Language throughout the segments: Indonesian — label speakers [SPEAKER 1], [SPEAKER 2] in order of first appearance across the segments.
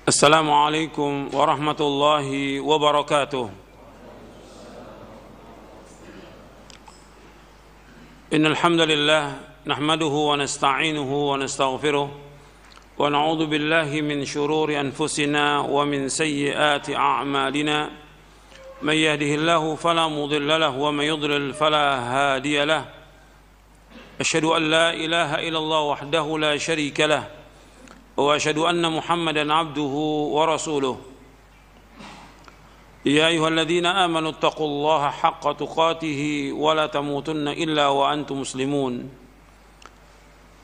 [SPEAKER 1] السلام عليكم ورحمة الله وبركاته. إن الحمد لله نحمده ونستعينه ونستغفره ونعوذ بالله من شرور أنفسنا ومن سيئات أعمالنا من يهده الله فلا مضل له ومن يضلل فلا هادي له أشهد أن لا إله إلا الله وحده لا شريك له وأشهد أن محمدًا عبده ورسوله يا أيها الذين آمنوا اتقوا الله حق تقاته ولا تموتن إلا وأنتم مسلمون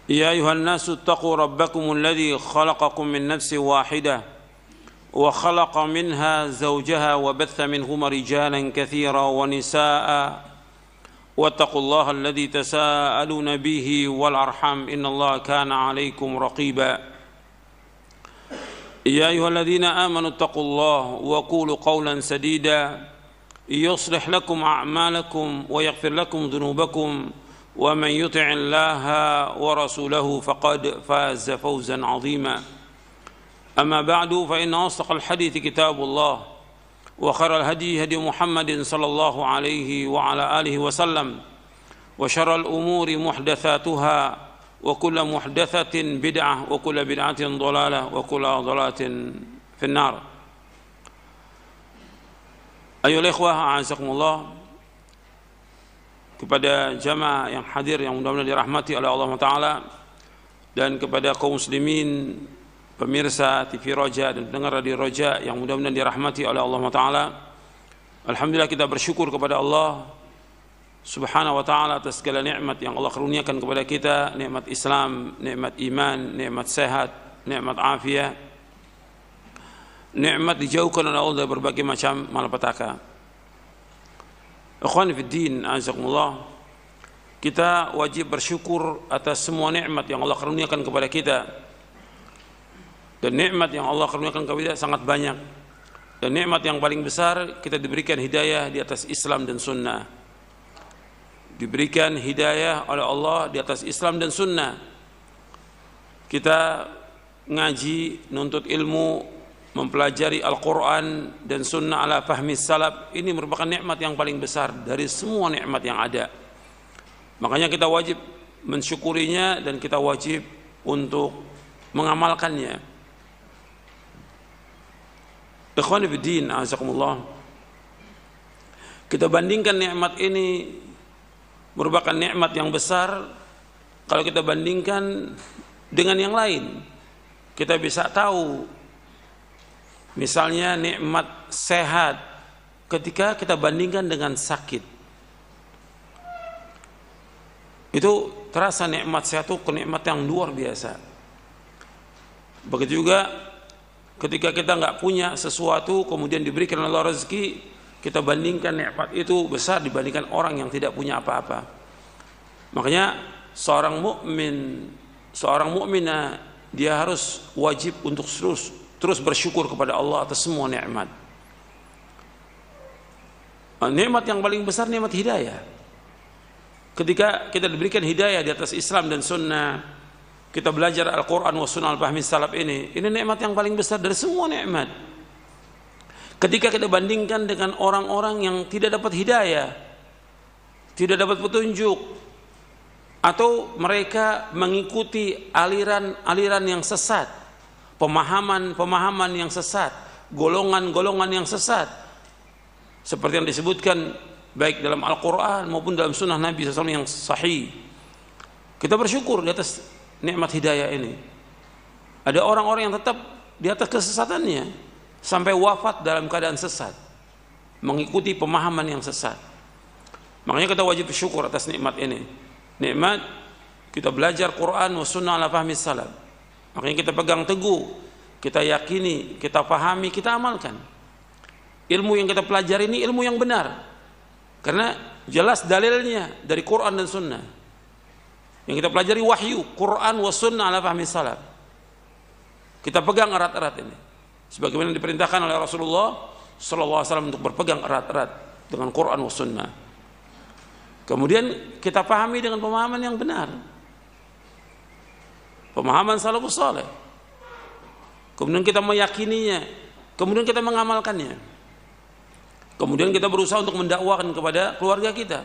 [SPEAKER 1] يا أيها الناس اتقوا ربكم الذي خلقكم من نفس واحدة وخلق منها زوجها وبث منهما رجالا كثيرا ونساء واتقوا الله الذي تساءلون به والأرحام إن الله كان عليكم رقيبا يا أيها الذين آمنوا اتقوا الله وقولوا قولا سديدا يصلح لكم أعمالكم ويغفر لكم ذنوبكم ومن يطع الله ورسوله فقد فاز فوزا عظيما أما بعد فإن أصدق الحديث كتاب الله وخير الهدي هدي محمد صلى الله عليه وعلى آله وسلم وشر الأمور محدثاتها وكل محدثة بدعة وكل بدعة ضلالة وكل ضلالة في النار. Ayolah ikhwah, a'azakumullah, kepada jamaah yang hadir yang mudah-mudahan dirahmati oleh Allah Ta'ala, dan kepada kaum muslimin pemirsa TV Roja dan pendengar radio Roja yang mudah-mudahan dirahmati oleh Allah Ta'ala. Alhamdulillah, kita bersyukur kepada Allah Subhanahu wa ta'ala atas segala nikmat yang Allah karuniakan kepada kita, nikmat Islam, nikmat iman, nikmat sehat, nikmat afiat, nikmat dijauhkan oleh Allah dari berbagai macam malapetaka. Ikhwan fiddin, azakumullah, kita wajib bersyukur atas semua nikmat yang Allah karuniakan kepada kita. Dan nikmat yang Allah karuniakan kepada kita sangat banyak. Dan nikmat yang paling besar, kita diberikan hidayah di atas Islam dan sunnah. Diberikan hidayah oleh Allah di atas Islam dan sunnah. Kita ngaji, nuntut ilmu, mempelajari Al-Quran dan sunnah ala fahmi salaf, ini merupakan nikmat yang paling besar dari semua nikmat yang ada. Makanya kita wajib mensyukurinya dan kita wajib untuk mengamalkannya. Ikhwani fiddin, azakumullah, kita bandingkan nikmat ini merupakan nikmat yang besar. Kalau kita bandingkan dengan yang lain, kita bisa tahu misalnya nikmat sehat ketika kita bandingkan dengan sakit, itu terasa nikmat sehat itu nikmat yang luar biasa. Begitu juga ketika kita nggak punya sesuatu kemudian diberikan oleh Allah rezeki, kita bandingkan nikmat itu besar dibandingkan orang yang tidak punya apa-apa. Makanya seorang mukmin, seorang mukminah, dia harus wajib untuk terus bersyukur kepada Allah atas semua nikmat. Nikmat yang paling besar nikmat hidayah. Ketika kita diberikan hidayah di atas Islam dan sunnah, kita belajar Al-Quran wa sunnah al-fahmi salaf, ini nikmat yang paling besar dari semua nikmat. Ketika kita bandingkan dengan orang-orang yang tidak dapat hidayah, tidak dapat petunjuk, atau mereka mengikuti aliran-aliran yang sesat, pemahaman-pemahaman yang sesat, golongan-golongan yang sesat, seperti yang disebutkan baik dalam Al-Quran maupun dalam sunnah Nabi SAW yang sahih. Kita bersyukur di atas nikmat hidayah ini. Ada orang-orang yang tetap di atas kesesatannya sampai wafat dalam keadaan sesat, mengikuti pemahaman yang sesat. Makanya kita wajib bersyukur atas nikmat ini. Nikmat kita belajar Quran wa sunnah ala fahmi salaf. Makanya kita pegang teguh, kita yakini, kita pahami, kita amalkan. Ilmu yang kita pelajari ini ilmu yang benar, karena jelas dalilnya dari Quran dan sunnah. Yang kita pelajari wahyu, Quran wa sunnah ala fahmi salaf. Kita pegang erat-erat ini, sebagaimana diperintahkan oleh Rasulullah sallallahu alaihi wasallam untuk berpegang erat-erat dengan Quran wa sunnah. Kemudian kita pahami dengan pemahaman yang benar, pemahaman salafus saleh. kemudian kita meyakininya, kemudian kita mengamalkannya, kemudian kita berusaha untuk mendakwakan kepada keluarga kita.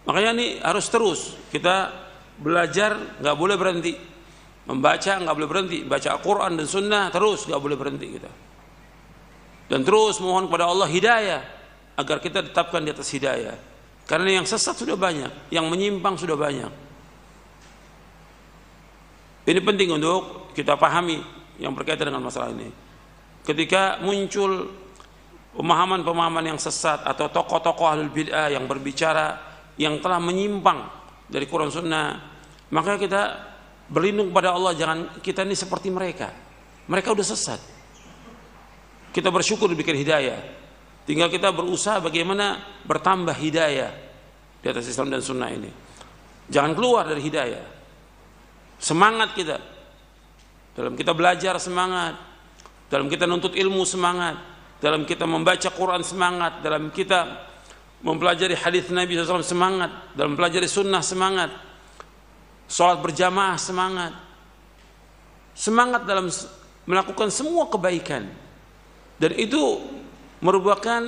[SPEAKER 1] Makanya ini harus terus kita belajar, nggak boleh berhenti. Membaca nggak boleh berhenti, baca Al-Quran dan Sunnah terus nggak boleh berhenti kita. Dan terus mohon kepada Allah hidayah agar kita tetapkan di atas hidayah. Karena yang sesat sudah banyak, yang menyimpang sudah banyak. Ini penting untuk kita pahami yang berkaitan dengan masalah ini. Ketika muncul pemahaman-pemahaman yang sesat atau tokoh-tokoh ahlul bid'ah yang berbicara yang telah menyimpang dari Quran Sunnah, maka kita berlindung kepada Allah, jangan kita ini seperti mereka. Mereka udah sesat. Kita bersyukur diberikan hidayah. Tinggal kita berusaha bagaimana bertambah hidayah di atas Islam dan Sunnah ini. Jangan keluar dari hidayah. Semangat kita dalam kita belajar, semangat dalam kita nuntut ilmu, semangat dalam kita membaca Quran, semangat dalam kita mempelajari hadis Nabi SAW, semangat dalam mempelajari Sunnah, semangat sholat berjamaah, semangat dalam melakukan semua kebaikan. Dan itu merupakan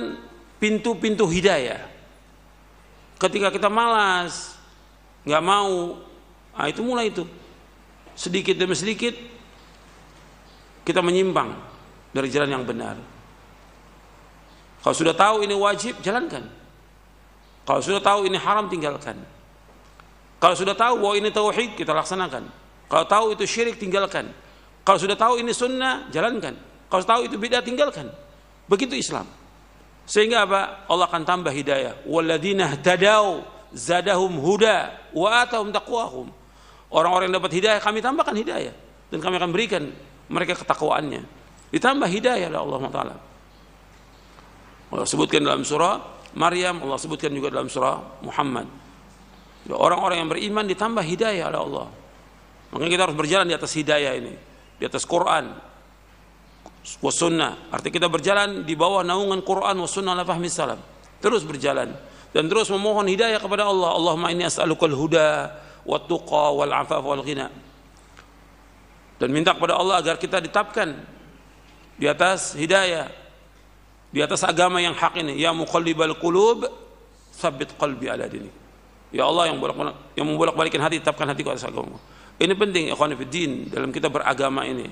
[SPEAKER 1] pintu-pintu hidayah. Ketika kita malas, nggak mau, itu mulai itu sedikit demi sedikit kita menyimpang dari jalan yang benar. Kalau sudah tahu ini wajib, jalankan. Kalau sudah tahu ini haram, tinggalkan. Kalau sudah tahu bahwa ini tauhid, kita laksanakan. Kalau tahu itu syirik, tinggalkan. Kalau sudah tahu ini sunnah, jalankan. Kalau tahu itu bid'ah, tinggalkan. Begitu Islam. Sehingga apa? Allah akan tambah hidayah. Walladzina ihtadaw zadahum huda wa atahum taqwahum. Orang-orang yang dapat hidayah, kami tambahkan hidayah, dan kami akan berikan mereka ketakwaannya. Ditambah hidayah oleh Allah Taala. Allah sebutkan dalam surah Maryam, Allah sebutkan juga dalam surah Muhammad. Orang-orang yang beriman ditambah hidayah oleh Allah. Makanya kita harus berjalan di atas hidayah ini, di atas Quran wa sunnah. Artinya kita berjalan di bawah naungan Quran wa sunnah ala fahmi salam. Terus berjalan dan terus memohon hidayah kepada Allah. Allahumma inni as'alukal huda wat tuqa wal afaf wal ghina. Dan minta kepada Allah agar kita ditetapkan di atas hidayah, di atas agama yang hak ini. Ya muqallibal qulub, tsabbit qalbi ala dinik. Ya Allah yang membolak-balikan hati, tetapkan hatiku atas agama. Ini penting ikhwan fillah dalam kita beragama ini.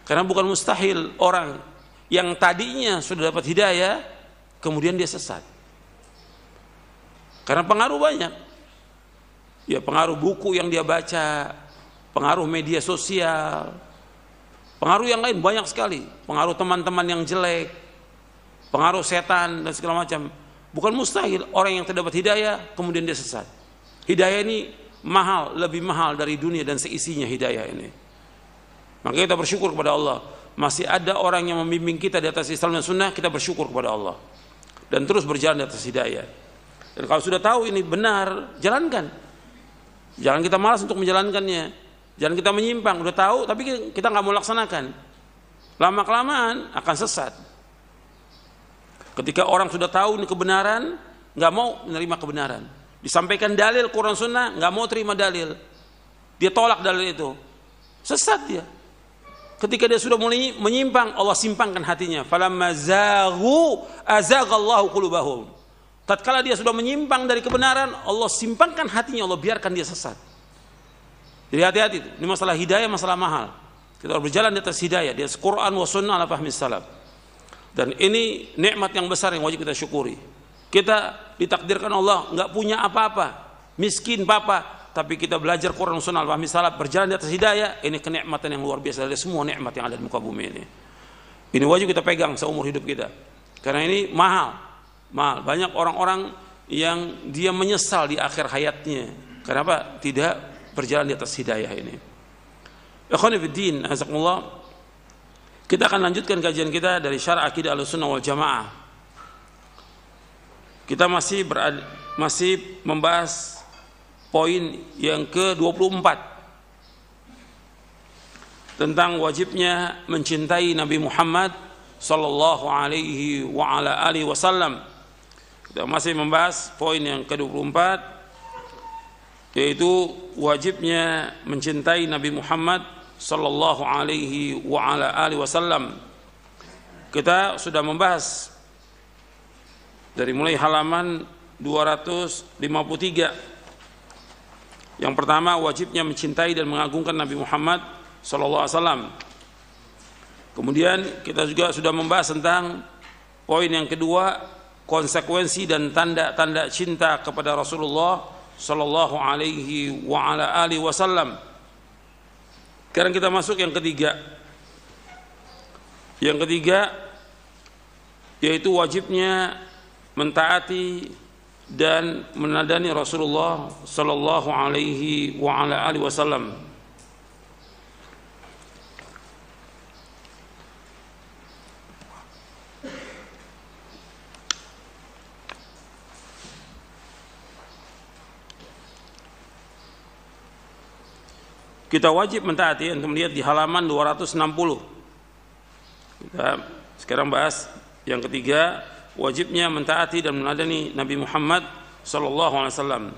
[SPEAKER 1] Karena bukan mustahil orang yang tadinya sudah dapat hidayah kemudian dia sesat. Karena pengaruh banyak. Ya, pengaruh buku yang dia baca, pengaruh media sosial, pengaruh yang lain banyak sekali, pengaruh teman-teman yang jelek, pengaruh setan dan segala macam. Bukan mustahil orang yang terdapat hidayah kemudian dia sesat. Hidayah ini mahal, lebih mahal dari dunia dan seisinya hidayah ini. Maka kita bersyukur kepada Allah, masih ada orang yang membimbing kita di atas Islam dan Sunnah. Kita bersyukur kepada Allah dan terus berjalan di atas hidayah. Dan kalau sudah tahu ini benar, jalankan. Jangan kita malas untuk menjalankannya. Jangan kita menyimpang, udah tahu tapi kita nggak mau laksanakan. Lama-kelamaan akan sesat. Ketika orang sudah tahu ini kebenaran, nggak mau menerima kebenaran. Disampaikan dalil Quran Sunnah, nggak mau terima dalil. Dia tolak dalil itu. Sesat dia. Ketika dia sudah mulai menyimpang, Allah simpangkan hatinya. Falamma zaghu azaghallahu qulubahum. Tatkala dia sudah menyimpang dari kebenaran, Allah simpangkan hatinya, Allah biarkan dia sesat. Jadi hati-hati, ini masalah hidayah, masalah mahal. Kita harus berjalan di atas hidayah, di atas Quran wa sunnah ala fahmi salaf. Dan ini nikmat yang besar yang wajib kita syukuri. Kita ditakdirkan Allah nggak punya apa-apa, miskin papa, tapi kita belajar Quran Sunnah al-fahmi salaf, berjalan di atas hidayah. Ini kenikmatan yang luar biasa dari semua nikmat yang ada di muka bumi ini. Ini wajib kita pegang seumur hidup kita, karena ini mahal. Banyak orang-orang yang dia menyesal di akhir hayatnya. Kenapa? Tidak berjalan di atas hidayah ini. Ikhwani fiddin, azakumullah. Kita akan lanjutkan kajian kita dari Syarah Aqidah Ahlussunnah wal Jamaah. Kita masih membahas poin yang ke-24 tentang wajibnya mencintai Nabi Muhammad sallallahu alaihi wa ala alihi wasallam. Kita masih membahas poin yang ke-24, yaitu wajibnya mencintai Nabi Muhammad sallallahu alaihi wa ala alihi wasallam. Kita sudah membahas dari mulai halaman 253. Yang pertama, wajibnya mencintai dan mengagungkan Nabi Muhammad sallallahu alaihi wasallam. Kemudian kita juga sudah membahas tentang poin yang kedua, konsekuensi dan tanda-tanda cinta kepada Rasulullah sallallahu alaihi wa ala alihi wasallam. Sekarang kita masuk yang ketiga. Yang ketiga yaitu wajibnya mentaati dan menadani Rasulullah sallallahu alaihi wa ala alihi wasallam. Kita wajib mentaati, untuk melihat di halaman 260. Kita sekarang bahas yang ketiga, wajibnya mentaati dan menadani Nabi Muhammad sallallahu alaihi wasallam.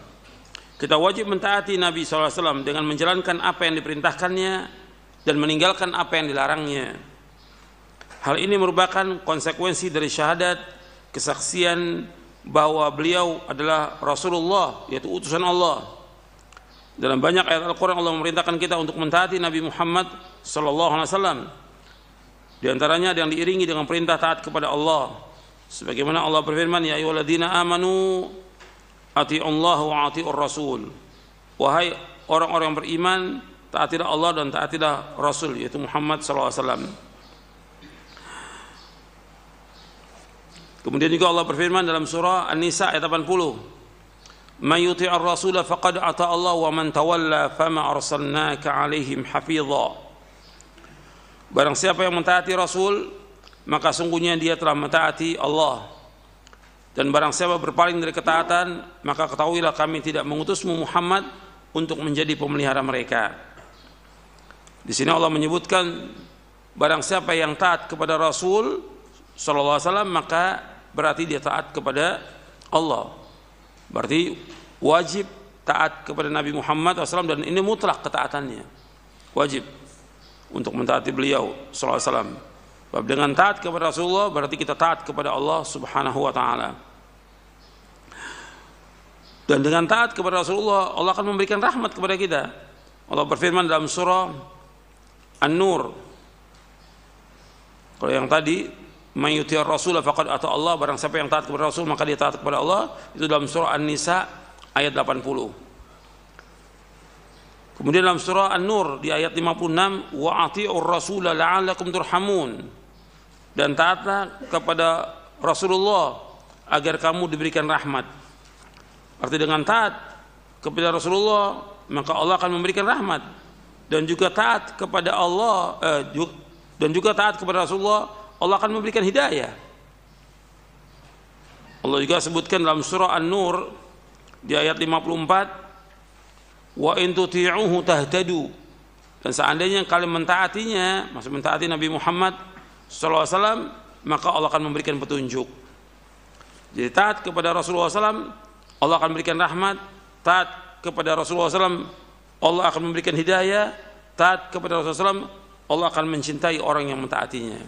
[SPEAKER 1] Kita wajib mentaati Nabi sallallahu alaihi wasallam dengan menjalankan apa yang diperintahkannya dan meninggalkan apa yang dilarangnya. Hal ini merupakan konsekuensi dari syahadat, kesaksian bahwa beliau adalah Rasulullah, yaitu utusan Allah. Dalam banyak ayat Al-Quran Allah memerintahkan kita untuk mentaati Nabi Muhammad sallallahu alaihi wasallam. Di antaranya yang diiringi dengan perintah taat kepada Allah. Sebagaimana Allah berfirman, ya ayyuhalladzina amanu atiiullaha wa atiiur rasul. Wahai orang-orang yang beriman, taatilah Allah dan taatilah Rasul, yaitu Muhammad sallallahu alaihi wasallam. Kemudian juga Allah berfirman dalam surah An-Nisa ayat 80, "Man yuti'ir rasula faqad ata Allah wa man tawalla fama arsalnaka 'alaihim hafidha." Barang siapa yang mentaati Rasul, maka sungguhnya dia telah mentaati Allah. Dan barang siapa berpaling dari ketaatan, maka ketahuilah kami tidak mengutusmu Muhammad untuk menjadi pemelihara mereka. Di sini Allah menyebutkan barang siapa yang taat kepada Rasul sallallahu alaihi wasallam, maka berarti dia taat kepada Allah. Berarti wajib taat kepada Nabi Muhammad SAW, dan ini mutlak ketaatannya. Wajib untuk mentaati beliau sallallahu alaihi wasallam. Dengan taat kepada Rasulullah berarti kita taat kepada Allah Subhanahu wa taala. Dan dengan taat kepada Rasulullah, Allah akan memberikan rahmat kepada kita. Allah berfirman dalam surah An-Nur. Kalau yang tadi, "Man yuti'ir rasula faqad ata Allah", barang siapa yang taat kepada Rasul maka dia taat kepada Allah, itu dalam surah An-Nisa ayat 80. Kemudian dalam surah An-Nur di ayat 56, "Wa ati'ur rasula la'allakum turhamun", dan taatlah kepada Rasulullah agar kamu diberikan rahmat. Arti dengan taat kepada Rasulullah maka Allah akan memberikan rahmat, dan juga taat kepada Allah dan juga taat kepada Rasulullah Allah akan memberikan hidayah. Allah juga sebutkan dalam surah An-Nur di ayat 54, "Wa in tuti'uhu tahtadu", dan seandainya kalian mentaatinya, maksud mentaati Nabi Muhammad sallallahu alaihi wasallam, maka Allah akan memberikan petunjuk. Jadi taat kepada Rasulullah SAW, Allah akan memberikan rahmat. Taat kepada Rasulullah SAW, Allah akan memberikan hidayah. Taat kepada Rasulullah SAW, Allah akan mencintai orang yang mentaatinya.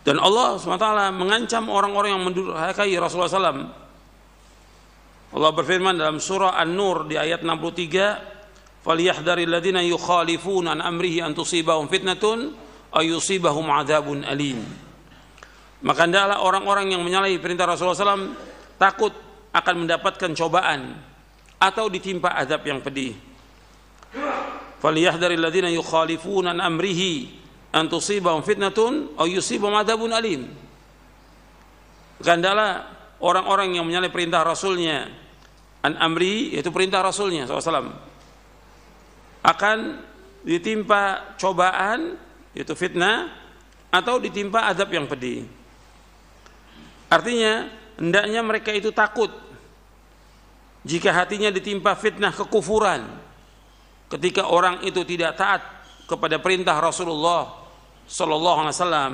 [SPEAKER 1] Dan Allah SWT mengancam orang-orang yang mendurhakai Rasulullah SAW. Allah berfirman dalam surah An-Nur di ayat 63, "Falyahdharil ladzina yukhalifuna an amrihi an tusibahum fitnatun aw yusibahum adzabun alim." Maka hendaklah orang-orang yang menyalahi perintah Rasulullah SAW takut akan mendapatkan cobaan atau ditimpa azab yang pedih. "Falyahdharil ladzina yukhalifuna an amrihi an tusibahum fitnatun aw yusibahum adzabun alim." Hendaklah orang-orang yang menyalahi perintah Rasulnya, an amri yaitu perintah Rasulnya SAW, akan ditimpa cobaan yaitu fitnah atau ditimpa azab yang pedih. Artinya hendaknya mereka itu takut jika hatinya ditimpa fitnah kekufuran ketika orang itu tidak taat kepada perintah Rasulullah sallallahu alaihi wasallam,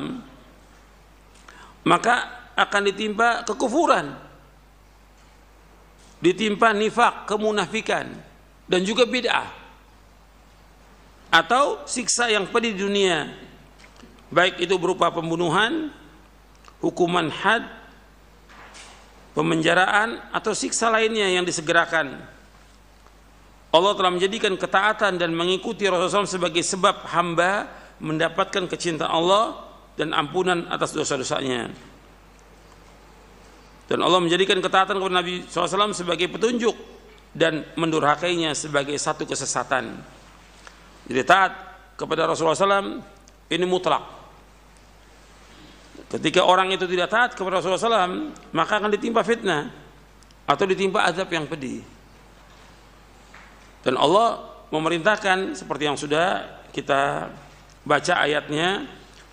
[SPEAKER 1] maka akan ditimpa kekufuran, ditimpa nifak, kemunafikan, dan juga bid'ah. atau siksa yang pedih di dunia, baik itu berupa pembunuhan, hukuman had, pemenjaraan, atau siksa lainnya yang disegerakan. Allah telah menjadikan ketaatan dan mengikuti Rasulullah SAW sebagai sebab hamba mendapatkan kecintaan Allah dan ampunan atas dosa-dosanya. Dan Allah menjadikan ketaatan kepada Nabi SAW sebagai petunjuk dan mendurhakainya sebagai satu kesesatan. Jadi taat kepada Rasulullah SAW ini mutlak. Ketika orang itu tidak taat kepada Rasulullah SAW, maka akan ditimpa fitnah atau ditimpa azab yang pedih. Dan Allah memerintahkan seperti yang sudah kita baca ayatnya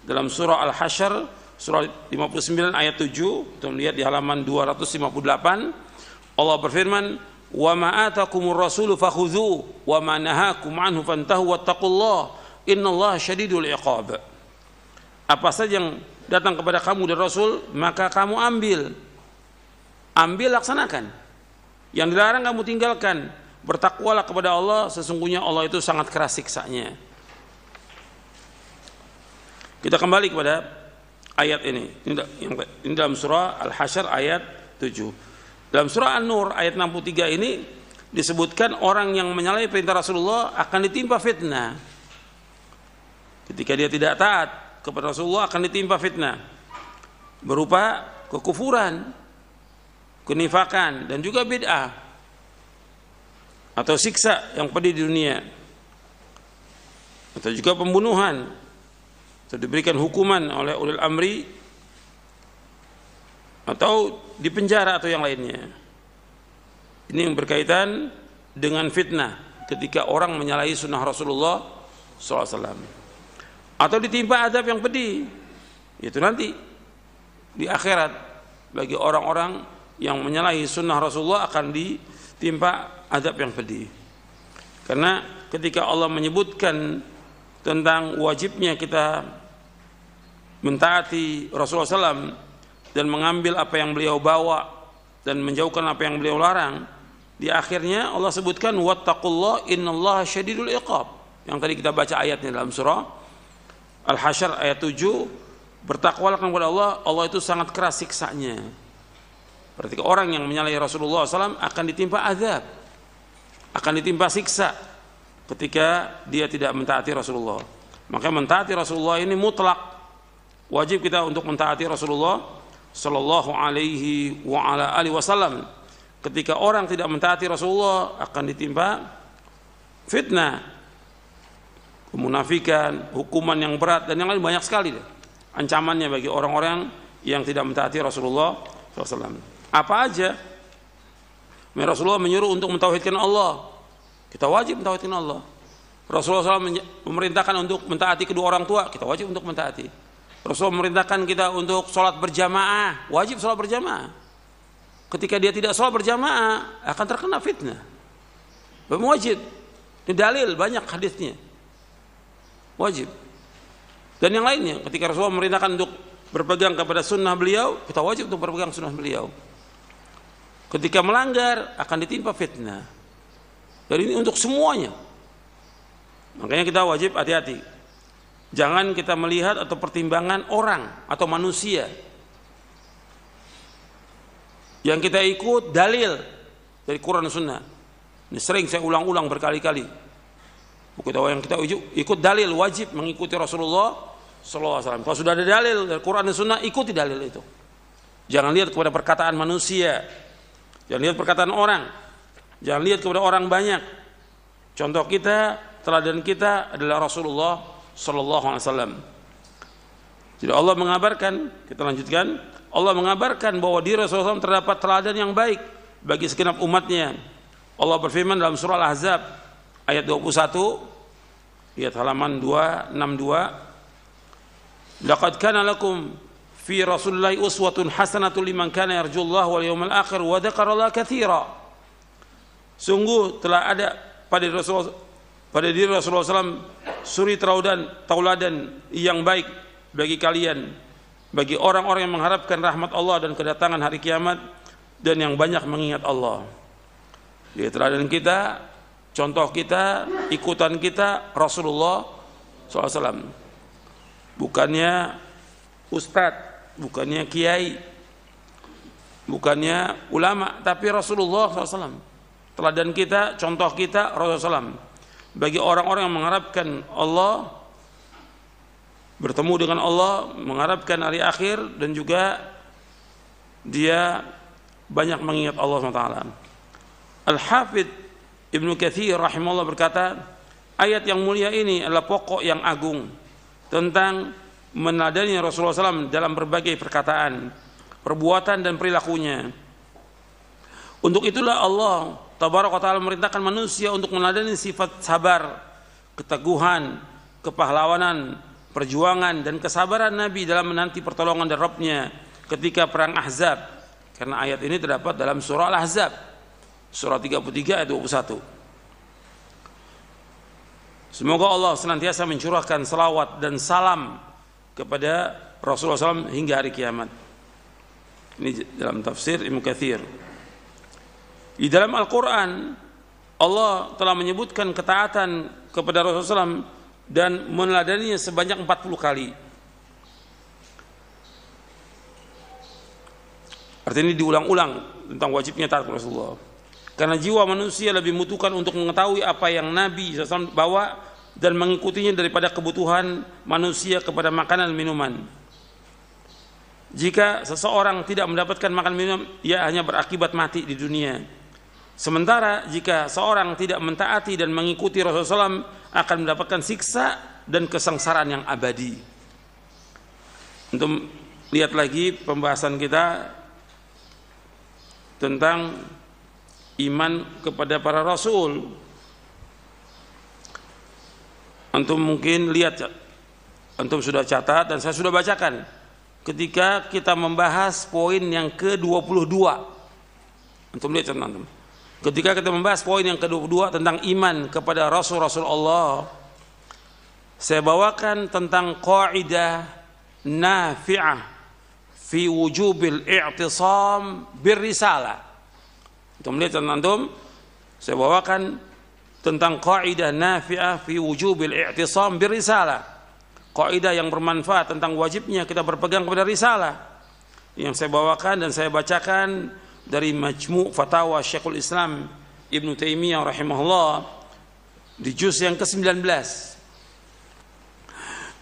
[SPEAKER 1] dalam surah Al-Hasyr, surah 59 ayat 7, kita melihat di halaman 258, Allah berfirman, "Wa ma atakumur rasulu fakhudhu wa ma nahakum anhu fantahu wattaqullaha innallaha syadidul iqab." Apa saja yang datang kepada kamu dari Rasul, maka kamu ambil laksanakan. Yang dilarang kamu tinggalkan. Bertakwalah kepada Allah, sesungguhnya Allah itu sangat keras siksanya. Kita kembali kepada ayat ini. Ini dalam surah Al-Hasyr ayat 7. Dalam surah An-Nur ayat 63 ini disebutkan orang yang menyalahi perintah Rasulullah akan ditimpa fitnah. Ketika dia tidak taat kepada Rasulullah akan ditimpa fitnah berupa kekufuran, kenifakan, dan juga bid'ah atau siksa yang pedih di dunia, atau juga pembunuhan, atau diberikan hukuman oleh ulil amri, atau dipenjara atau yang lainnya. Ini yang berkaitan dengan fitnah ketika orang menyalahi sunnah Rasulullah SAW, atau ditimpa azab yang pedih, itu nanti di akhirat bagi orang-orang yang menyalahi sunnah Rasulullah akan ditimpa azab yang pedih. Karena ketika Allah menyebutkan tentang wajibnya kita mentaati Rasulullah SAW dan mengambil apa yang beliau bawa dan menjauhkan apa yang beliau larang, di akhirnya Allah sebutkan wattaqullaha innallaha syadidul iqab, yang tadi kita baca ayatnya dalam surah Al-Hasyr ayat 7, bertakwalah kepada Allah, Allah itu sangat keras siksanya. Berarti orang yang menyalahi Rasulullah SAW akan ditimpa azab, akan ditimpa siksa ketika dia tidak mentaati Rasulullah. Maka mentaati Rasulullah ini mutlak, wajib kita untuk mentaati Rasulullah sallallahu alaihi wa ala alihi wasallam. Ketika orang tidak mentaati Rasulullah akan ditimpa fitnah, kemunafikan, hukuman yang berat, dan yang lain banyak sekali deh ancamannya bagi orang-orang yang tidak mentaati Rasulullah SAW. Apa aja? Rasulullah menyuruh untuk mentauhidkan Allah, kita wajib mentauhidkan Allah. Rasulullah SAW memerintahkan untuk mentaati kedua orang tua, kita wajib untuk mentaati. Rasulullah memerintahkan kita untuk sholat berjamaah, wajib sholat berjamaah. Ketika dia tidak sholat berjamaah akan terkena fitnah. Wajib. Ini dalil banyak hadisnya. Wajib. Dan yang lainnya, ketika Rasulullah memerintahkan untuk berpegang kepada sunnah beliau, kita wajib untuk berpegang sunnah beliau. Ketika melanggar akan ditimpa fitnah. Dan ini untuk semuanya. Makanya kita wajib hati-hati. Jangan kita melihat atau pertimbangan orang atau manusia. Yang kita ikut dalil dari Quran dan Sunnah. Ini sering saya ulang-ulang berkali-kali. Yang kita ikut dalil, wajib mengikuti Rasulullah SAW. Kalau sudah ada dalil dari Quran dan Sunnah, ikuti dalil itu. Jangan lihat kepada perkataan manusia, jangan lihat perkataan orang, jangan lihat kepada orang banyak. Contoh kita, teladan kita adalah Rasulullah SAW. Jadi Allah mengabarkan, kita lanjutkan, Allah mengabarkan bahwa di Rasulullah SAW terdapat teladan yang baik bagi segenap umatnya. Allah berfirman dalam surah Al-Ahzab ayat 21, lihat halaman 262, laqad kana lakum fi rasulillahi uswatun hasanatun liman kana yarjullaha wal yawmal akhir wa dzakarallaha katsira. Sungguh telah ada pada diri Rasulullah SAW suri tauladan yang baik bagi kalian, bagi orang-orang yang mengharapkan rahmat Allah dan kedatangan hari kiamat, dan yang banyak mengingat Allah. Di teladan kita contoh kita, ikutan kita Rasulullah SAW. Bukannya ustadz, bukannya kiai, bukannya ulama, tapi Rasulullah SAW. Teladan kita, contoh kita Rasulullah SAW. Bagi orang-orang yang mengharapkan Allah, bertemu dengan Allah, mengharapkan hari akhir, dan juga dia banyak mengingat Allah SWT. Al-Hafidh Ibnu Katsir rahimahullah berkata, ayat yang mulia ini adalah pokok yang agung tentang meneladani Rasulullah SAW dalam berbagai perkataan, perbuatan, dan perilakunya. Untuk itulah Allah Tabaraka wa Ta'ala memerintahkan manusia untuk meneladani sifat sabar, keteguhan, kepahlawanan, perjuangan, dan kesabaran Nabi dalam menanti pertolongan dari Rabb-Nya ketika perang Ahzab. Karena ayat ini terdapat dalam surah Al-Ahzab, surah 33 ayat 21. Semoga Allah senantiasa mencurahkan salawat dan salam kepada Rasulullah SAW hingga hari kiamat. Ini dalam tafsir Ibnu Katsir. Di dalam Al-Quran, Allah telah menyebutkan ketaatan kepada Rasulullah SAW dan meneladaninya sebanyak 40 kali. Artinya ini diulang-ulang tentang wajibnya taat Rasulullah. Karena jiwa manusia lebih membutuhkan untuk mengetahui apa yang Nabi SAW bawa dan mengikutinya daripada kebutuhan manusia kepada makanan dan minuman. Jika seseorang tidak mendapatkan makan minum, ia hanya berakibat mati di dunia. Sementara jika seorang tidak mentaati dan mengikuti Rasulullah SAW, akan mendapatkan siksa dan kesengsaraan yang abadi. Untuk lihat lagi pembahasan kita tentang iman kepada para rasul. Antum mungkin lihat, antum sudah catat dan saya sudah bacakan ketika kita membahas poin yang ke-22. Antum lihat antum. Ketika kita membahas poin yang ke-22 tentang iman kepada Rasul-Rasul Allah, saya bawakan tentang qaidah nafi'ah fi wujubil i'tisam birrisalah. Antum lihat antum, saya bawakan tentang qaidah nafi'ah fi wujubil i'tisam birrisalah. Kaidah yang bermanfaat tentang wajibnya kita berpegang kepada risalah. Yang saya bawakan dan saya bacakan dari Majmu' Fatawa Syekhul Islam Ibnu Taimiyah rahimahullah di juz yang ke-19,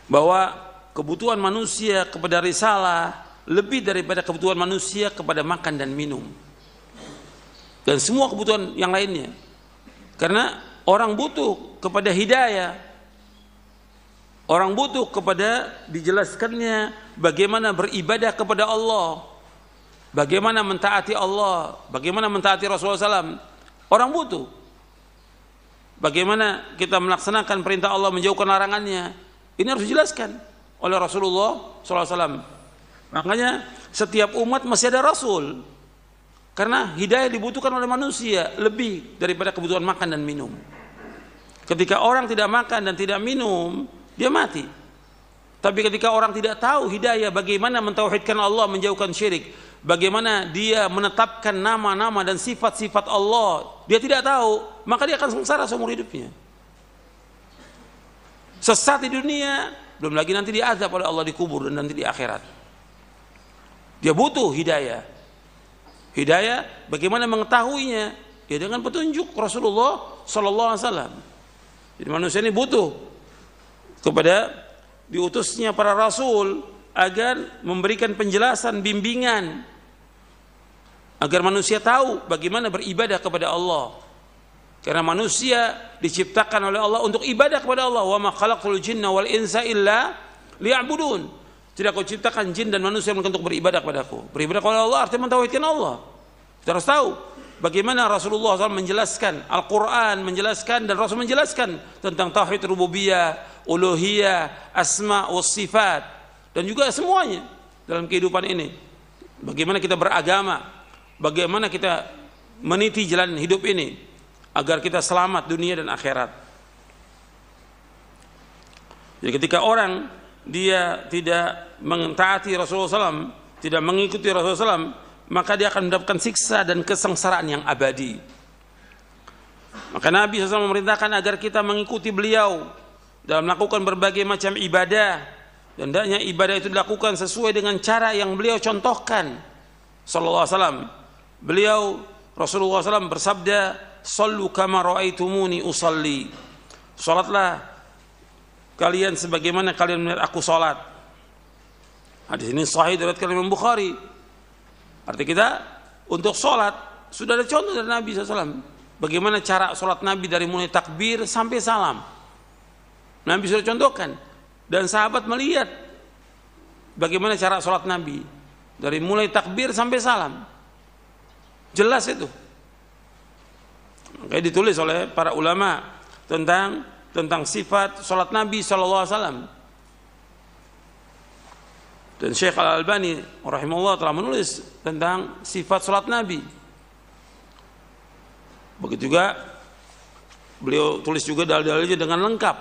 [SPEAKER 1] bahwa kebutuhan manusia kepada risalah lebih daripada kebutuhan manusia kepada makan dan minum dan semua kebutuhan yang lainnya. Karena orang butuh kepada hidayah, orang butuh kepada dijelaskannya bagaimana beribadah kepada Allah, bagaimana mentaati Allah, bagaimana mentaati Rasulullah SAW. Orang butuh bagaimana kita melaksanakan perintah Allah, menjauhkan larangannya. Ini harus dijelaskan oleh Rasulullah SAW. Makanya setiap umat masih ada Rasul, karena hidayah dibutuhkan oleh manusia lebih daripada kebutuhan makan dan minum. Ketika orang tidak makan dan tidak minum, dia mati. Tapi ketika orang tidak tahu hidayah, bagaimana mentauhidkan Allah, menjauhkan syirik, bagaimana dia menetapkan nama-nama dan sifat-sifat Allah, dia tidak tahu, maka dia akan sengsara seumur hidupnya. Sesat di dunia, belum lagi nanti diazab oleh Allah di kubur dan nanti di akhirat. Dia butuh hidayah. Hidayah bagaimana mengetahuinya? Ya dengan petunjuk Rasulullah SAW. Jadi manusia ini butuh kepada diutusnya para rasul agar memberikan penjelasan, bimbingan, agar manusia tahu bagaimana beribadah kepada Allah. Karena manusia diciptakan oleh Allah untuk ibadah kepada Allah. Wa ma khalaqtul jinna wal insa illa liya'budun. Tidak aku ciptakan jin dan manusia untuk beribadah kepadaku. Beribadah kepada Allah artinya mentauhidkan Allah. Kita harus tahu bagaimana Rasulullah SAW menjelaskan, Al-Quran menjelaskan dan Rasul menjelaskan tentang tauhid rububiyah, uluhiyah, asma wa sifat, dan juga semuanya dalam kehidupan ini. Bagaimana kita beragama, bagaimana kita meniti jalan hidup ini agar kita selamat dunia dan akhirat. Jadi ketika orang dia tidak mentaati Rasulullah SAW, tidak mengikuti Rasulullah SAW, maka dia akan mendapatkan siksa dan kesengsaraan yang abadi. Maka Nabi SAW memerintahkan agar kita mengikuti beliau dalam melakukan berbagai macam ibadah, dan hendaknya ibadah itu dilakukan sesuai dengan cara yang beliau contohkan sallallahu alaihi wasallam. Beliau Rasulullah SAW bersabda, "Shallu kama ra'aitumuni usalli." Salatlah kalian sebagaimana kalian melihat aku salat. Hadis ini sahih diriwayatkan Imam Bukhari. Arti kita untuk salat sudah ada contoh dari Nabi SAW. Bagaimana cara salat Nabi dari mulai takbir sampai salam. Nabi sudah contohkan, dan sahabat melihat bagaimana cara salat Nabi dari mulai takbir sampai salam. Jelas itu. Makanya ditulis oleh para ulama tentang sifat salat Nabi SAW. Dan Syekh Al-Albani rahimahullah telah menulis tentang sifat salat Nabi. Begitu juga beliau tulis juga dalil-dalilnya dengan lengkap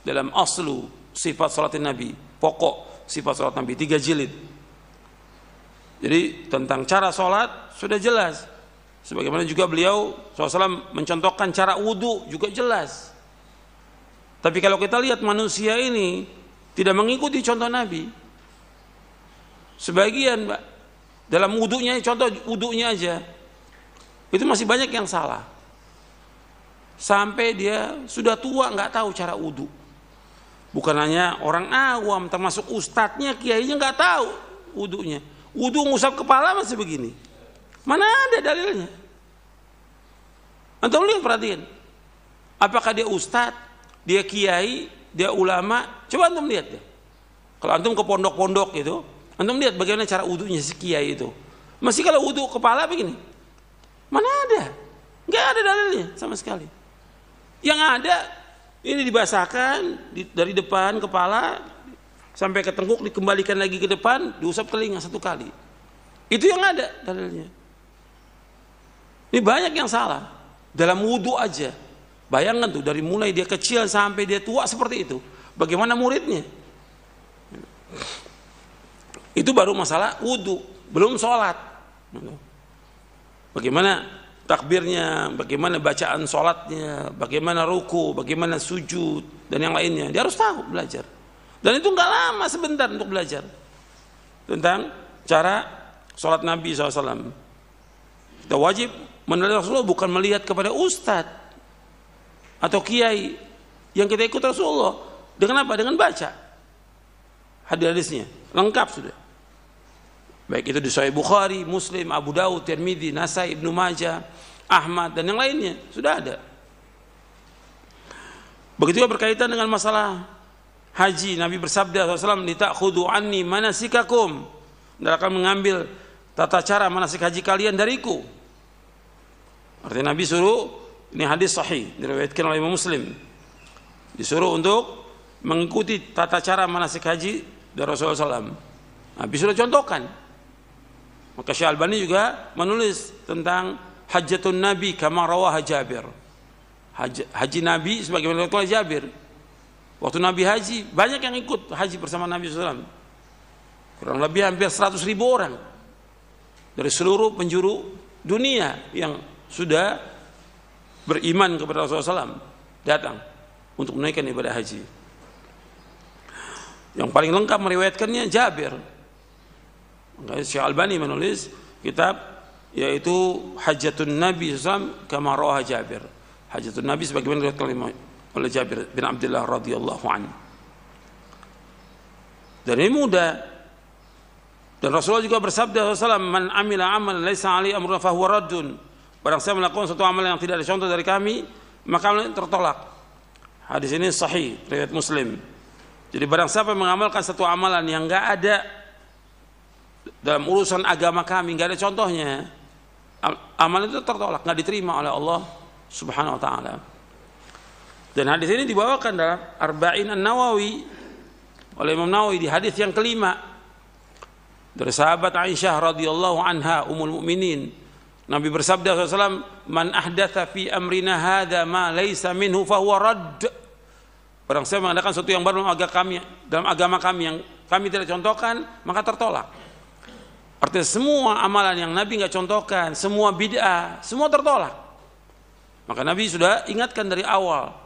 [SPEAKER 1] dalam aslu sifat salat Nabi, pokok sifat salat Nabi, 3 jilid. Jadi tentang cara salat sudah jelas. Sebagaimana juga beliau SAW mencontohkan cara wudu juga jelas. Tapi kalau kita lihat manusia ini tidak mengikuti contoh Nabi. Sebagian dalam wudunya, contoh wudunya aja, itu masih banyak yang salah. Sampai dia sudah tua nggak tahu cara wudu. Bukan hanya orang awam, termasuk ustadznya, kiainya nggak tahu wudunya. Wudu ngusap kepala masih begini. Mana ada dalilnya? Antum lihat, perhatikan. Apakah dia ustadz, dia kiai, dia ulama? Coba antum lihat deh. Kalau antum ke pondok-pondok itu, antum lihat bagaimana cara wudunya si kiai itu. Masih kalau wudu kepala begini. Mana ada? Nggak ada dalilnya sama sekali. Yang ada ini dibasahkan dari depan kepala sampai ke tengkuk, dikembalikan lagi ke depan, diusap telinga 1 kali. Itu yang ada dalilnya. Ini banyak yang salah dalam wudu aja. Bayangkan tuh, dari mulai dia kecil sampai dia tua seperti itu. Bagaimana muridnya? Itu baru masalah wudu, belum sholat. Bagaimana takbirnya, bagaimana bacaan sholatnya, bagaimana ruku, bagaimana sujud, dan yang lainnya. Dia harus tahu, belajar. Dan itu nggak lama, sebentar untuk belajar tentang cara sholat Nabi SAW. Kita wajib menilai Rasulullah bukan melihat kepada ustadz atau kiai. Yang kita ikut Rasulullah dengan apa? Dengan baca hadis-hadisnya, lengkap sudah. Baik itu di Sahih Bukhari, Muslim, Abu Dawud, Tirmidzi, Nasai, Ibnu Majah, Ahmad, dan yang lainnya sudah ada. Begitu juga berkaitan dengan masalah haji. Nabi bersabda SAW, "Lita'khudhu anni manasikakum." Anda akan mengambil tata cara manasik haji kalian dariku. Artinya Nabi suruh, ini hadis sahih diriwayatkan oleh Imam Muslim, disuruh untuk mengikuti tata cara manasik haji dari Rasulullah SAW. Nabi sudah contohkan. Maka Syekh Albani juga menulis tentang hajjatun Nabi kama rawaha Jabir. Haji Nabi sebagaimana diriwayatkan oleh Jabir. Waktu Nabi haji, banyak yang ikut haji bersama Nabi SAW. Kurang lebih hampir 100.000 orang dari seluruh penjuru dunia yang sudah beriman kepada Rasulullah SAW datang untuk menunaikan ibadah haji. Yang paling lengkap meriwayatkannya Jabir. Maka Syekh Albani menulis kitab yaitu Hajjatun Nabi SAW kama rawaha Jabir. Hajjatun Nabi sebagaimana diriwayatkan oleh Jabir bin Abdullah radhiyallahu anhu. Dan ini mudah. Dan Rasulullah juga bersabda SAW, "Man amila amalan laisa alaihi amruna fahuwa raddun." Barang siapa melakukan suatu amalan yang tidak ada contoh dari kami, maka amalan tertolak. Hadis ini sahih riwayat Muslim. Jadi barang siapa mengamalkan satu amalan yang enggak ada dalam urusan agama kami, enggak ada contohnya, amalan itu tertolak, enggak diterima oleh Allah Subhanahu wa taala. Dan hadis ini dibawakan dalam Arba'in An-Nawawi oleh Imam Nawawi di hadis yang kelima dari sahabat Aisyah radhiyallahu anha ummul mukminin. Nabi bersabda SAW, "Man ahdatha fi amrina hadza ma laysa minhu fahuwa radd." Barang siapa mengadakan sesuatu yang baru dalam agama kami yang kami tidak contohkan, maka tertolak. Artinya semua amalan yang Nabi nggak contohkan, semua bid'ah, semua tertolak. Maka Nabi sudah ingatkan dari awal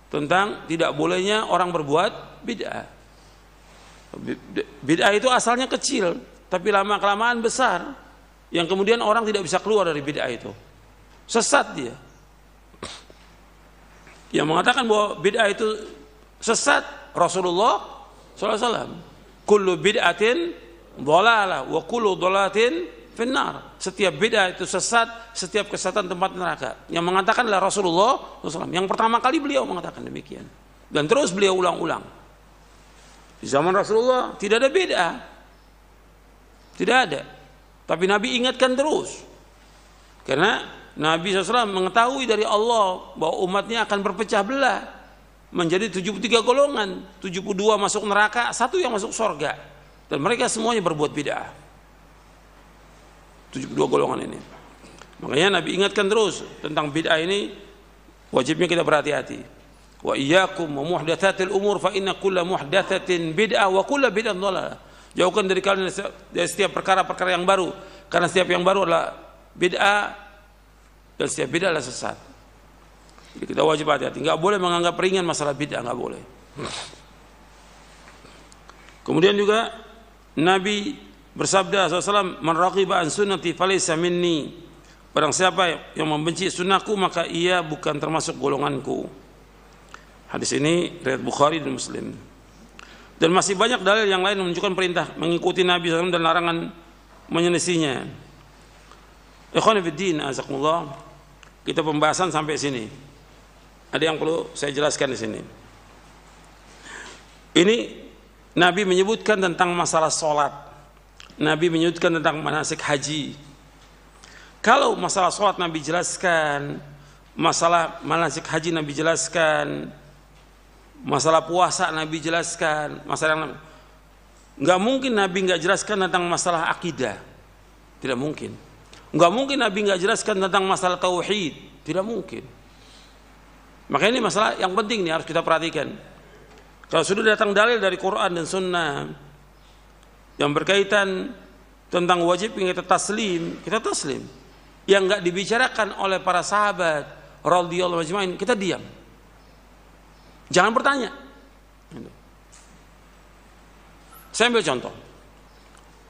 [SPEAKER 1] tentang tidak bolehnya orang berbuat bid'ah. Bid'ah itu asalnya kecil, tapi lama-kelamaan besar, yang kemudian orang tidak bisa keluar dari bid'ah itu. Sesat dia. Yang mengatakan bahwa bid'ah itu sesat Rasulullah SAW. Kullu bid'atin dhalalah wa kullu dhalalatin finnar. Setiap bid'ah itu sesat, setiap kesesatan tempat neraka. Yang mengatakan adalah Rasulullah SAW. Yang pertama kali beliau mengatakan demikian. Dan terus beliau ulang-ulang. Di zaman Rasulullah tidak ada bid'ah. Tidak ada. Tapi Nabi ingatkan terus. Karena Nabi SAW mengetahui dari Allah bahwa umatnya akan berpecah belah menjadi 73 golongan, 72 masuk neraka, 1 yang masuk surga. Dan mereka semuanya berbuat bid'ah. 72 golongan ini. Makanya Nabi ingatkan terus tentang bid'ah ini, wajibnya kita berhati-hati. Wa iyyakum wa muhdatsatil umur fa inna kulla muhdatsatin bid'ah wa kulla bid'ah dhalalah. Jauhkan dari kalian dari setiap perkara-perkara yang baru, karena setiap yang baru adalah bid'ah dan setiap bid'ah adalah sesat. Jadi kita wajib hati-hati. Enggak boleh menganggap ringan masalah bid'ah, enggak boleh. Kemudian juga Nabi bersabda SAW, "Man raghiba an sunnati falaysa minni." Barang siapa yang membenci sunnahku maka ia bukan termasuk golonganku. Hadis ini riwayat Bukhari dan Muslim. Dan masih banyak dalil yang lain menunjukkan perintah mengikuti Nabi SAW dan larangan menyelisihinya. Ikhwan fillah, azakumullah. Kita pembahasan sampai sini. Ada yang perlu saya jelaskan di sini. Ini Nabi menyebutkan tentang masalah sholat. Nabi menyebutkan tentang manasik haji. Kalau masalah sholat Nabi jelaskan, masalah manasik haji Nabi jelaskan, masalah puasa Nabi jelaskan, masalah nggak mungkin Nabi nggak jelaskan tentang masalah akidah, tidak mungkin. Nggak mungkin Nabi nggak jelaskan tentang masalah tauhid, tidak mungkin. Makanya ini masalah yang penting nih harus kita perhatikan. Kalau sudah datang dalil dari Quran dan Sunnah yang berkaitan tentang wajib kita taslim, kita taslim. Yang nggak dibicarakan oleh para sahabat radhiyallahu anhum, kita diam. Jangan bertanya. Saya ambil contoh.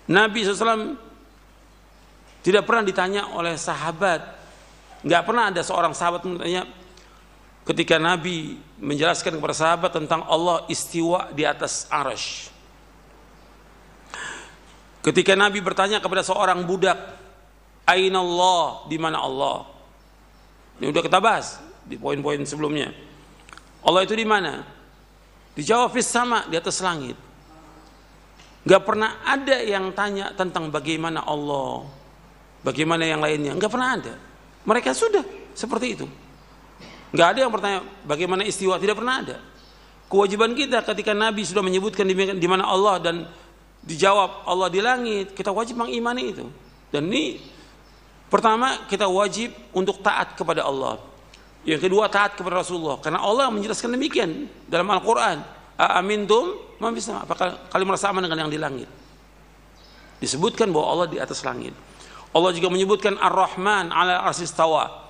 [SPEAKER 1] Nabi SAW tidak pernah ditanya oleh sahabat. Nggak pernah ada seorang sahabat bertanya ketika Nabi menjelaskan kepada sahabat tentang Allah istiwa di atas arsy. Ketika Nabi bertanya kepada seorang budak, Aina Allah, di mana Allah? Ini udah kita bahas di poin-poin sebelumnya. Allah itu di mana? Dijawab fis sama, di atas langit. Gak pernah ada yang tanya tentang bagaimana Allah, bagaimana yang lainnya. Gak pernah ada. Mereka sudah seperti itu. Gak ada yang bertanya bagaimana istiwa, tidak pernah ada. Kewajiban kita ketika Nabi sudah menyebutkan di mana Allah dan dijawab Allah di langit, kita wajib mengimani itu. Dan ini pertama kita wajib untuk taat kepada Allah. Yang kedua taat kepada Rasulullah, karena Allah menjelaskan demikian dalam Al-Quran. Amintum man fis sama, apakah kalian merasa aman dengan yang di langit? Disebutkan bahwa Allah di atas langit. Allah juga menyebutkan Ar-Rahman 'ala al-'arsy istawa.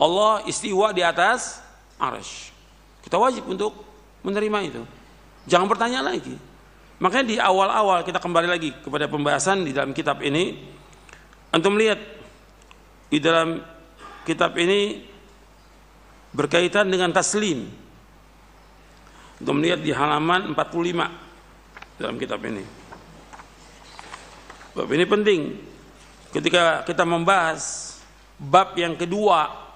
[SPEAKER 1] Allah istiwa di atas arsy. Kita wajib untuk menerima itu. Jangan bertanya lagi. Makanya di awal-awal kita kembali lagi kepada pembahasan di dalam kitab ini. Antum lihat di dalam kitab ini berkaitan dengan taslim. Antum lihat di halaman 45 dalam kitab ini. Bab ini penting ketika kita membahas bab yang kedua,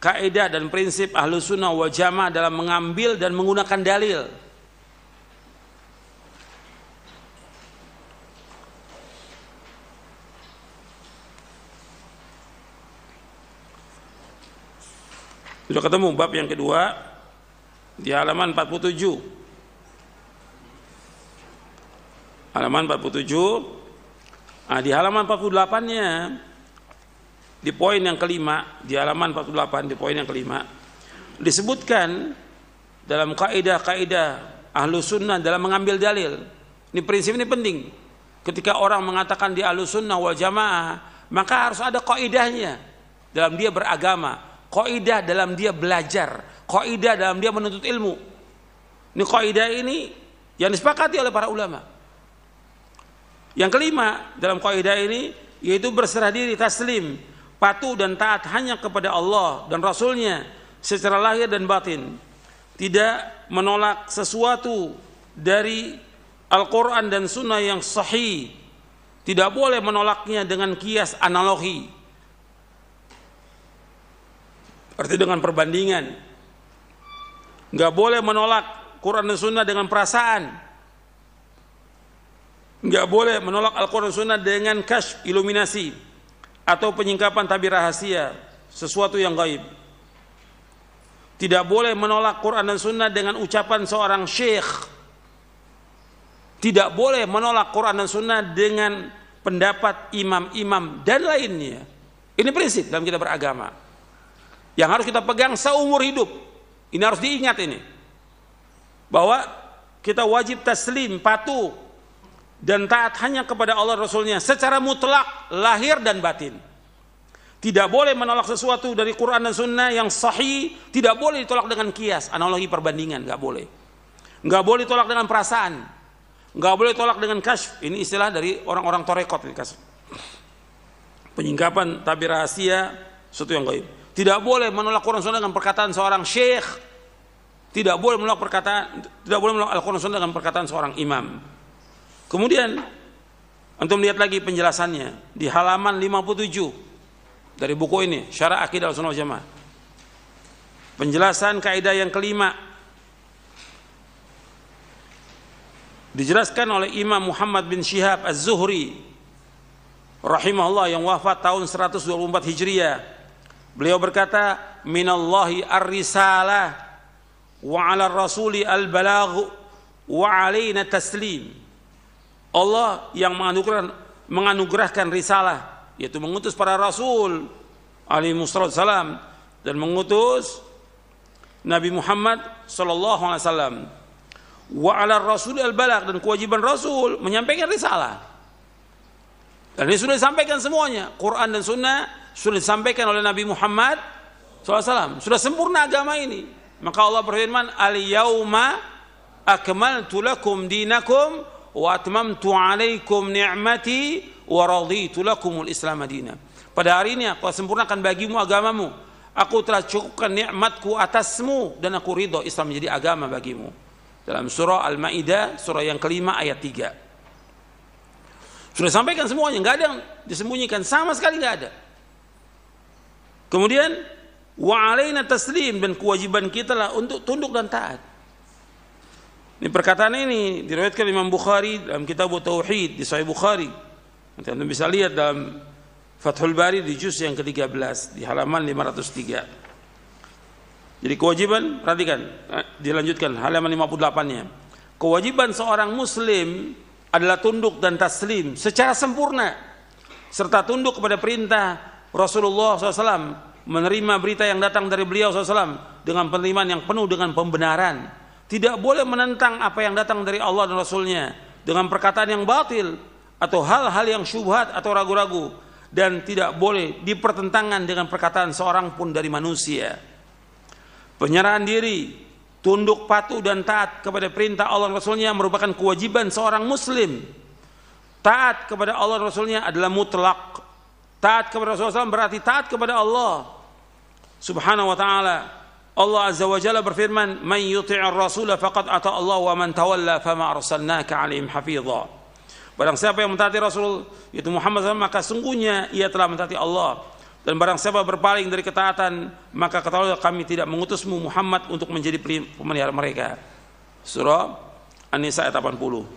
[SPEAKER 1] kaidah dan prinsip Ahlus Sunnah wal Jamaah dalam mengambil dan menggunakan dalil. Sudah ketemu bab yang kedua di halaman 47. Halaman 47. Nah, di halaman 48-nya di poin yang kelima, di halaman 48 di poin yang kelima disebutkan dalam kaidah-kaidah Ahlus Sunnah dalam mengambil dalil. Ini prinsip ini penting. Ketika orang mengatakan di Ahlus Sunnah wal Jamaah, maka harus ada kaidahnya dalam dia beragama. Qaidah dalam dia belajar, qaidah dalam dia menuntut ilmu. Ini qaidah ini yang disepakati oleh para ulama. Yang kelima dalam qaidah ini yaitu berserah diri, taslim, patuh dan taat hanya kepada Allah dan Rasulnya secara lahir dan batin. Tidak menolak sesuatu dari Al-Quran dan Sunnah yang sahih. Tidak boleh menolaknya dengan kias analogi, arti dengan perbandingan. Nggak boleh menolak Quran dan Sunnah dengan perasaan. Nggak boleh menolak Al-Quran dan Sunnah dengan kasyf, iluminasi, atau penyingkapan tabir rahasia, sesuatu yang gaib. Tidak boleh menolak Quran dan Sunnah dengan ucapan seorang syekh. Tidak boleh menolak Quran dan Sunnah dengan pendapat imam-imam dan lainnya. Ini prinsip dalam kita beragama yang harus kita pegang seumur hidup. Ini harus diingat ini, bahwa kita wajib taslim, patuh dan taat hanya kepada Allah Rasulnya secara mutlak, lahir dan batin. Tidak boleh menolak sesuatu dari Quran dan Sunnah yang sahih. Tidak boleh ditolak dengan kias, analogi, perbandingan. Nggak boleh. Nggak boleh ditolak dengan perasaan. Nggak boleh ditolak dengan kasyf. Ini istilah dari orang-orang torekot. Penyingkapan tabir rahasia, sesuatu yang gaib. Tidak boleh menolak Quran dan Sunnah dengan perkataan seorang syekh. Tidak boleh menolak Al-Quran dan Sunnah dengan perkataan seorang imam. Kemudian antum lihat lagi penjelasannya di halaman 57 dari buku ini, Syarah Aqidah Ahlussunnah wal Jamaah. Penjelasan kaidah yang kelima dijelaskan oleh Imam Muhammad bin Syihab Az-Zuhri rahimahullah yang wafat tahun 124 Hijriah. Beliau berkata, minallahi ar-risalah wa 'ala rasuli al-balagh wa 'alaina taslim. Allah yang menganugerahkan risalah, yaitu mengutus para rasul alaihi wassalam dan mengutus Nabi Muhammad sallallahu alaihi wasallam. Wa 'ala rasul al-balagh, dan kewajiban rasul menyampaikan risalah. Dan ini sudah disampaikan semuanya. Quran dan Sunnah sudah disampaikan oleh Nabi Muhammad SAW. Sudah sempurna agama ini. Maka Allah berfirman, al-yauma akmaltu lakum dinakum wa atmamtu alaikum ni'mati wa raditu lakumul islam madina. Pada hari ini aku sempurnakan bagimu agamamu. Aku telah cukupkan nikmatku atasmu dan aku ridho Islam menjadi agama bagimu. Dalam surah Al-Maidah, surah yang kelima ayat 3. Sudah sampaikan semuanya, nggak ada yang disembunyikan, sama sekali nggak ada. Kemudian wa alaina taslim, dan kewajiban kita lah untuk tunduk dan taat. Ini perkataan ini diriwayatkan Imam Bukhari dalam kitab Tauhid di Sahih Bukhari. Nanti Anda bisa lihat dalam Fathul Bari di juz yang ke-13 di halaman 503. Jadi kewajiban, perhatikan, dilanjutkan halaman 58-nya. Kewajiban seorang muslim adalah tunduk dan taslim secara sempurna, serta tunduk kepada perintah Rasulullah SAW, menerima berita yang datang dari beliau SAW dengan penerimaan yang penuh dengan pembenaran. Tidak boleh menentang apa yang datang dari Allah dan Rasulnya dengan perkataan yang batil atau hal-hal yang syubhat atau ragu-ragu, dan tidak boleh dipertentangan dengan perkataan seorang pun dari manusia. Penyerahan diri, tunduk patuh dan taat kepada perintah Allah dan Rasulnya merupakan kewajiban seorang muslim. Taat kepada Allah dan Rasulnya adalah mutlak. Taat kepada Rasulullah SAW berarti taat kepada Allah subhanahu wa ta'ala. Allah azza wa jalla berfirman, man yuti'ir rasula faqad ata Allah wa man tawalla fama arsalnaka alaihim hafidha. Barang siapa yang mentaati Rasul, yaitu Muhammad SAW, maka sungguhnya ia telah mentaati Allah. Dan barang siapa berpaling dari ketaatan, maka ketahuilah kami tidak mengutusmu Muhammad untuk menjadi pemelihara mereka. Surah An-Nisa ayat 80.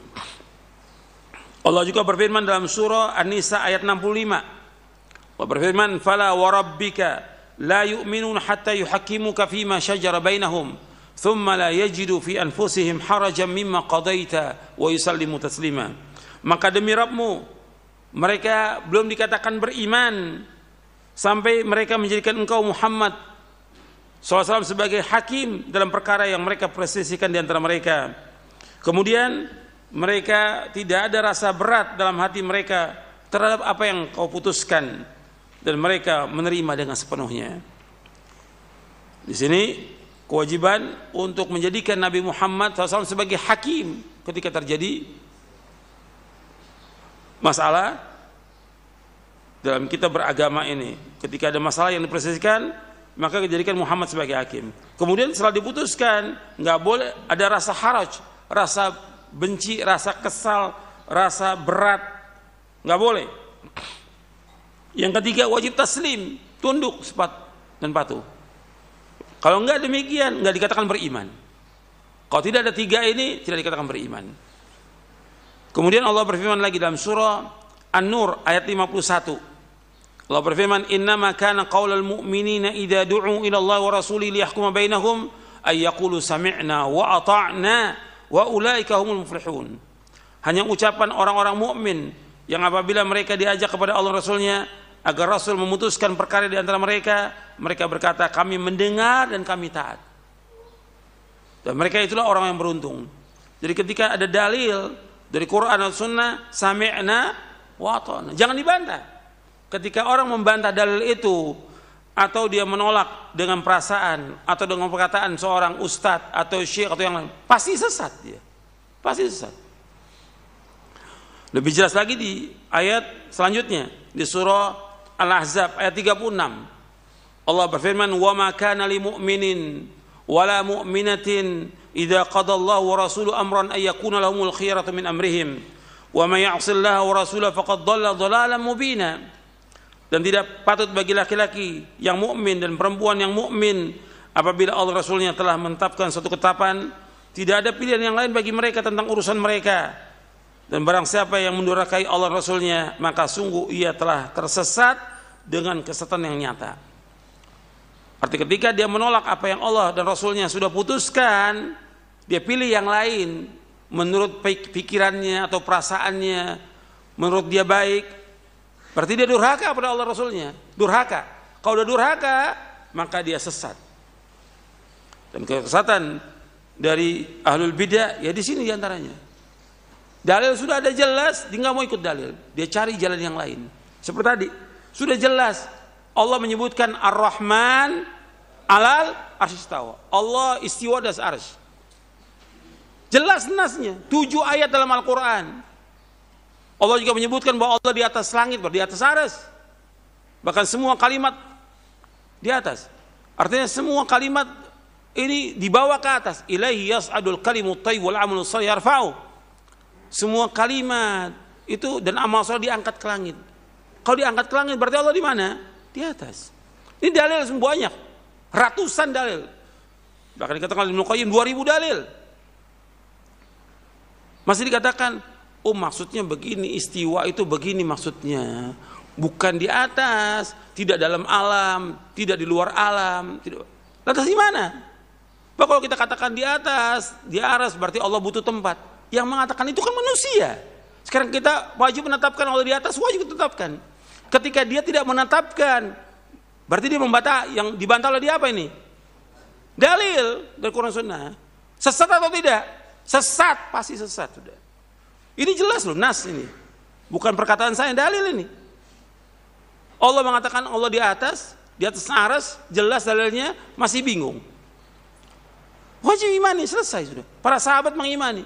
[SPEAKER 1] Allah juga berfirman dalam surah An-Nisa ayat 65. Allah berfirman, fala warabbika la yu'minun hatta yuhakkimuka fima shajara bainahum thumma la yajidu fi anfusihim harajan mimma qadaita wa yusallimu taslima. Maka demi Rabbmu, mereka belum dikatakan beriman sampai mereka menjadikan engkau Muhammad SAW sebagai hakim dalam perkara yang mereka perselisihkan di antara mereka. Kemudian mereka tidak ada rasa berat dalam hati mereka terhadap apa yang kau putuskan, dan mereka menerima dengan sepenuhnya. Di sini kewajiban untuk menjadikan Nabi Muhammad SAW sebagai hakim ketika terjadi masalah dalam kita beragama ini. Ketika ada masalah yang diperselisihkan, maka dijadikan Muhammad sebagai hakim. Kemudian setelah diputuskan, nggak boleh ada rasa haraj, rasa benci, rasa kesal, rasa berat, nggak boleh. Yang ketiga, wajib taslim, tunduk dan patuh. Kalau enggak demikian, enggak dikatakan beriman. Kalau tidak ada tiga ini, tidak dikatakan beriman. Kemudian Allah berfirman lagi dalam surah An-Nur ayat 51. Allah berfirman, "Innama kana qaulal mu'minina idza du'u ila Allah wa rasulihi liyahkuma bainahum ay yaqulu sami'na wa ata'na wa ulaika humul muflihun." Hanya ucapan orang-orang mukmin yang apabila mereka diajak kepada Allah Rasulnya agar Rasul memutuskan perkara di antara mereka, mereka berkata, kami mendengar dan kami taat. Dan mereka itulah orang yang beruntung. Jadi ketika ada dalil dari Quran dan Sunnah, sami'na wa ata'na, jangan dibantah. Ketika orang membantah dalil itu, atau dia menolak dengan perasaan atau dengan perkataan seorang ustadz atau syekh atau yang lain, pasti sesat dia. Pasti sesat. Lebih jelas lagi di ayat selanjutnya, di surah Al-Ahzab ayat 36. Allah berfirman, "Wa ma kana lil mu'minin wala mu'minatin idza qada Allahu wa rasuluhu amran ay yakuna lahumul khiyaratu min amrihim wa may ya'sillaha wa rasulahu faqad dhalla dhalalan mubina." Dan tidak patut bagi laki-laki yang mukmin dan perempuan yang mukmin apabila Allah Rasulnya telah menetapkan suatu ketetapan, tidak ada pilihan yang lain bagi mereka tentang urusan mereka. Dan barang siapa yang mendurhakai Allah Rasulnya, maka sungguh ia telah tersesat dengan kesesatan yang nyata. Arti ketika dia menolak apa yang Allah dan Rasulnya sudah putuskan, dia pilih yang lain menurut pikirannya atau perasaannya, menurut dia baik, berarti dia durhaka pada Allah Rasulnya. Durhaka. Kalau udah durhaka, maka dia sesat. Dan kesesatan dari ahlul bidah ya di sini diantaranya. Dalil sudah ada jelas, dia nggak mau ikut dalil, dia cari jalan yang lain. Seperti tadi, sudah jelas Allah menyebutkan Ar-Rahman alal arsy istawa. Allah istiwa di atas arsy. Jelas nasnya, 7 ayat dalam Al-Quran. Allah juga menyebutkan bahwa Allah di atas langit, di atas arsy. Bahkan semua kalimat di atas. Artinya semua kalimat ini dibawa ke atas. Ilaihi yas'adul kalimut thayyib wal 'amalus shalih yarfa'u. Semua kalimat itu dan amal soleh diangkat ke langit. Kalau diangkat ke langit berarti Allah di mana? Di atas. Ini dalil semuanya, ratusan dalil. Bahkan dikatakan Ibnu Qayyim 2000 dalil. Masih dikatakan, oh maksudnya begini, istiwa itu begini maksudnya. Bukan di atas, tidak dalam alam, tidak di luar alam. Tidak. Lantas di mana? Bahwa kalau kita katakan di atas, di aras berarti Allah butuh tempat. Yang mengatakan itu kan manusia. Sekarang kita wajib menetapkan Allah di atas, wajib ditetapkan. Ketika dia tidak menetapkan, berarti dia membantah. Yang dibantah oleh dia apa ini? Dalil dari Quran Sunnah. Sesat atau tidak? Sesat, pasti sesat sudah. Ini jelas loh, nas ini. Bukan perkataan saya, dalil ini. Allah mengatakan Allah di atas aras, jelas dalilnya, masih bingung. Wajib imani, selesai sudah. Para sahabat mengimani.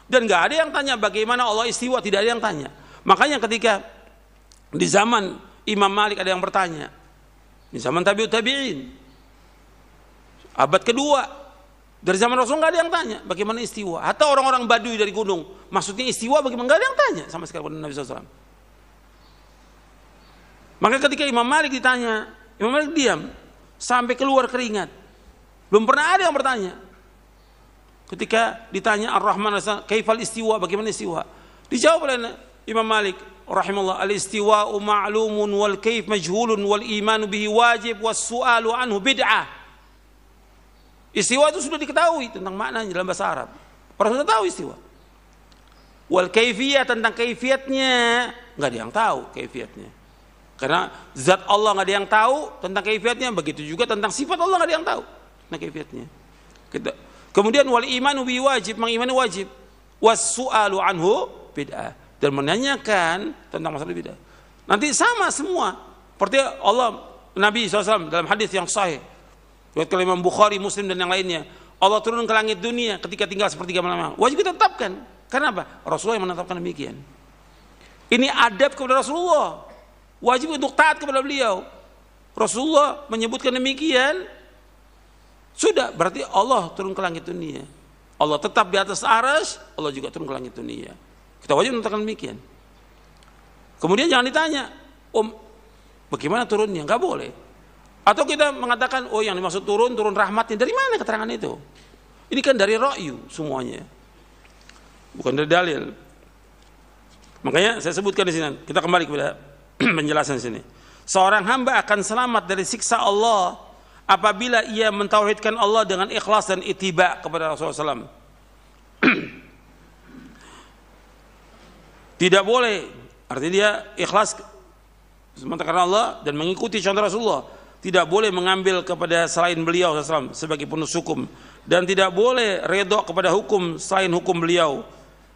[SPEAKER 1] Dan gak ada yang tanya bagaimana Allah istiwa, tidak ada yang tanya. Makanya ketika di zaman Imam Malik ada yang bertanya, di zaman tabi'ut tabi'in, abad kedua, dari zaman Rasul gak ada yang tanya bagaimana istiwa. Atau orang-orang Baduy dari gunung, maksudnya istiwa bagaimana, gak ada yang tanya sama sekali pada Nabi SAW. Maka ketika Imam Malik ditanya, Imam Malik diam sampai keluar keringat. Belum pernah ada yang bertanya. Ketika ditanya Ar-Rahman kaifal istiwa, bagaimana istiwa? Dijawab oleh Imam Malik rahimahullah, al-istiwa'u ma'lumun wal kaif majhulun wal imanu bihi wajib was su'alu anhu bid'ah. Istiwa itu sudah diketahui tentang maknanya dalam bahasa Arab. Orang sudah tahu istiwa. Wal kaifiyah, tentang kaifiatnya enggak ada yang tahu kaifiatnya. Karena zat Allah enggak ada yang tahu tentang kaifiatnya, begitu juga tentang sifat Allah enggak ada yang tahu tentang kaifiatnya. Kemudian wal imanu bi wajib, mengimani wajib. Was su'alu anhu bid'ah, dan menanyakan tentang masalah bid'ah. Nanti sama semua. Seperti Allah Nabi SAW dalam hadis yang sahih. Riwayat Imam Bukhari, Muslim dan yang lainnya. Allah turun ke langit dunia ketika tinggal sepertiga malam. Wajib kita tetapkan. Kenapa? Rasulullah yang menetapkan demikian. Ini adab kepada Rasulullah. Wajib untuk taat kepada beliau. Rasulullah menyebutkan demikian. Sudah, berarti Allah turun ke langit dunia. Allah tetap di atas arsy, Allah juga turun ke langit dunia. Kita wajib menetapkan demikian. Kemudian jangan ditanya, bagaimana turunnya? Enggak boleh. Atau kita mengatakan, oh yang dimaksud turun rahmatnya. Dari mana keterangan itu? Ini kan dari ra'yu semuanya. Bukan dari dalil. Makanya saya sebutkan di sini. Kita kembali kepada penjelasan sini. Seorang hamba akan selamat dari siksa Allah apabila ia mentauhidkan Allah dengan ikhlas dan ittiba kepada Rasulullah SAW. Tidak boleh, artinya dia ikhlas semata karena Allah dan mengikuti contoh Rasulullah. Tidak boleh mengambil kepada selain beliau SAW sebagai penulis hukum, dan tidak boleh redha kepada hukum selain hukum beliau.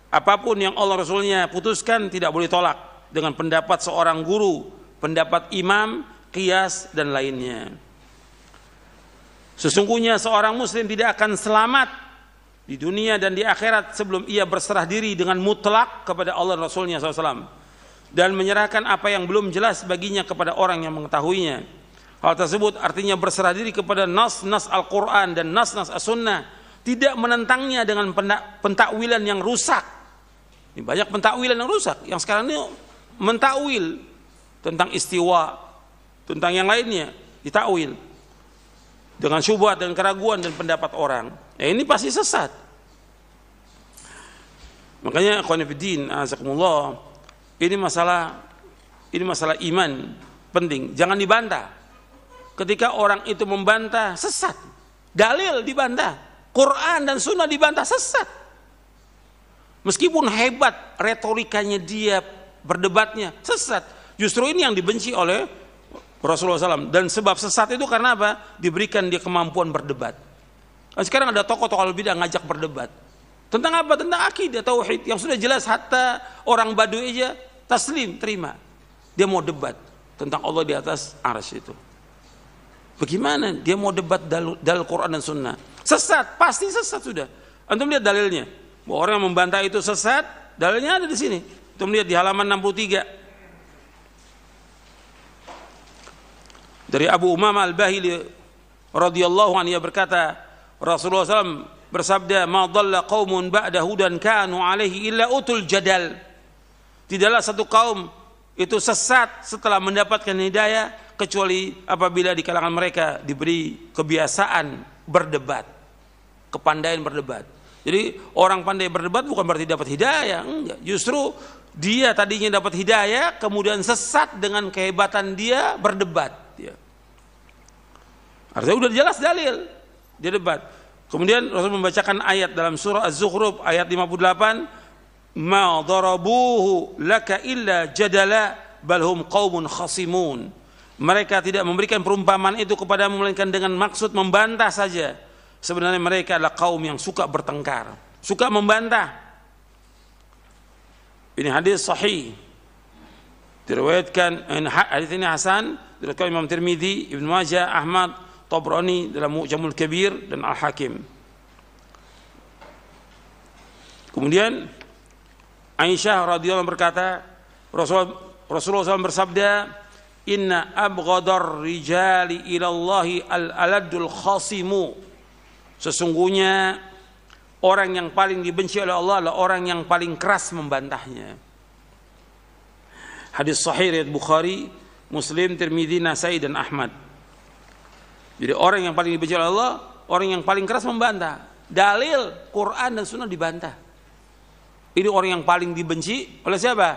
[SPEAKER 1] Apapun yang Allah Rasulnya putuskan tidak boleh tolak dengan pendapat seorang guru, pendapat imam, qiyas dan lainnya. Sesungguhnya seorang muslim tidak akan selamat di dunia dan di akhirat sebelum ia berserah diri dengan mutlak kepada Allah dan Rasulnya SAW dan menyerahkan apa yang belum jelas baginya kepada orang yang mengetahuinya. Hal tersebut artinya berserah diri kepada nas-nas Al-Quran dan nas-nas As-Sunnah, tidak menentangnya dengan pentakwilan yang rusak. Ini banyak pentakwilan yang rusak yang sekarang ini mentakwil tentang istiwa, tentang yang lainnya ditakwil dengan syubhat dan keraguan dan pendapat orang. Ini pasti sesat. Makanya ikhwan fillah, azakumullah, ini masalah iman penting, jangan dibantah. Ketika orang itu membantah, sesat. Dalil dibantah, Quran dan Sunnah dibantah, sesat. Meskipun hebat retorikanya dia, berdebatnya, sesat. Justru ini yang dibenci oleh Rasulullah SAW. Dan sebab sesat itu karena apa? Diberikan dia kemampuan berdebat. Nah, sekarang ada tokoh-tokoh bidah ngajak berdebat. Tentang apa? Tentang akidah, tauhid. Yang sudah jelas, hatta orang Baduy aja taslim, terima. Dia mau debat tentang Allah di atas arsy itu. Bagaimana dia mau debat dalil Quran dan Sunnah? Sesat, pasti sesat sudah. Antum lihat dalilnya. Bahwa orang yang membantah itu sesat, dalilnya ada di sini. Antum lihat di halaman 63. Dari Abu Umamah Al-Bahili radhiyallahu anhu, ia berkata, Rasulullah SAW bersabda, "Ma dhalla qaumun ba'da hudan kanu alaihi illa utul jadal." Tidaklah satu kaum itu sesat setelah mendapatkan hidayah kecuali apabila di kalangan mereka diberi kebiasaan berdebat, kepandaian berdebat. Jadi orang pandai berdebat bukan berarti dapat hidayah, enggak. Justru dia tadinya dapat hidayah, kemudian sesat dengan kehebatan dia berdebat. Ya. Artinya udah jelas dalil, dia debat. Kemudian Rasul membacakan ayat dalam surah Az-Zukhruf ayat 58, "Ma darabuhu laka illa jadala bal hum qaumun khasimun." Mereka tidak memberikan perumpamaan itu kepadamu melainkan dengan maksud membantah saja. Sebenarnya mereka adalah kaum yang suka bertengkar, suka membantah. Ini hadis sahih. Diriwayatkan, hadis ini hasan, diriwayatkan Imam Tirmidzi, Ibnu Majah, Ahmad, Tabrani dalam Mu'jamul Kabir dan Al-Hakim. Kemudian Aisyah radhiyallahu anha berkata, Rasulullah SAW bersabda, "Inna abghadar rijali ilallahi al-aladul khasimu." Sesungguhnya orang yang paling dibenci oleh Allah adalah orang yang paling keras membantahnya. Hadis sahih riwayat Bukhari, Muslim, Tirmidzi, Nasai dan Ahmad. Jadi orang yang paling dibenci oleh Allah, orang yang paling keras membantah. Dalil Quran dan Sunnah dibantah. Ini orang yang paling dibenci oleh siapa?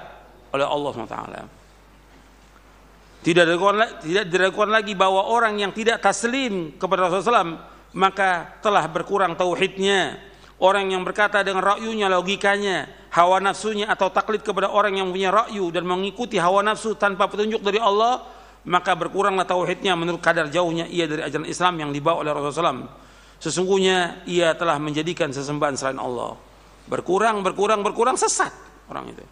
[SPEAKER 1] Oleh Allah SWT. Tidak diragukan lagi bahwa orang yang tidak taslim kepada Rasulullah SAW maka telah berkurang tauhidnya. Orang yang berkata dengan ra'yunya, logikanya, hawa nafsunya atau taklid kepada orang yang punya ra'yu dan mengikuti hawa nafsu tanpa petunjuk dari Allah, maka berkuranglah tauhidnya menurut kadar jauhnya ia dari ajaran Islam yang dibawa oleh Rasulullah SAW. Sesungguhnya ia telah menjadikan sesembahan selain Allah. Berkurang sesat orang itu.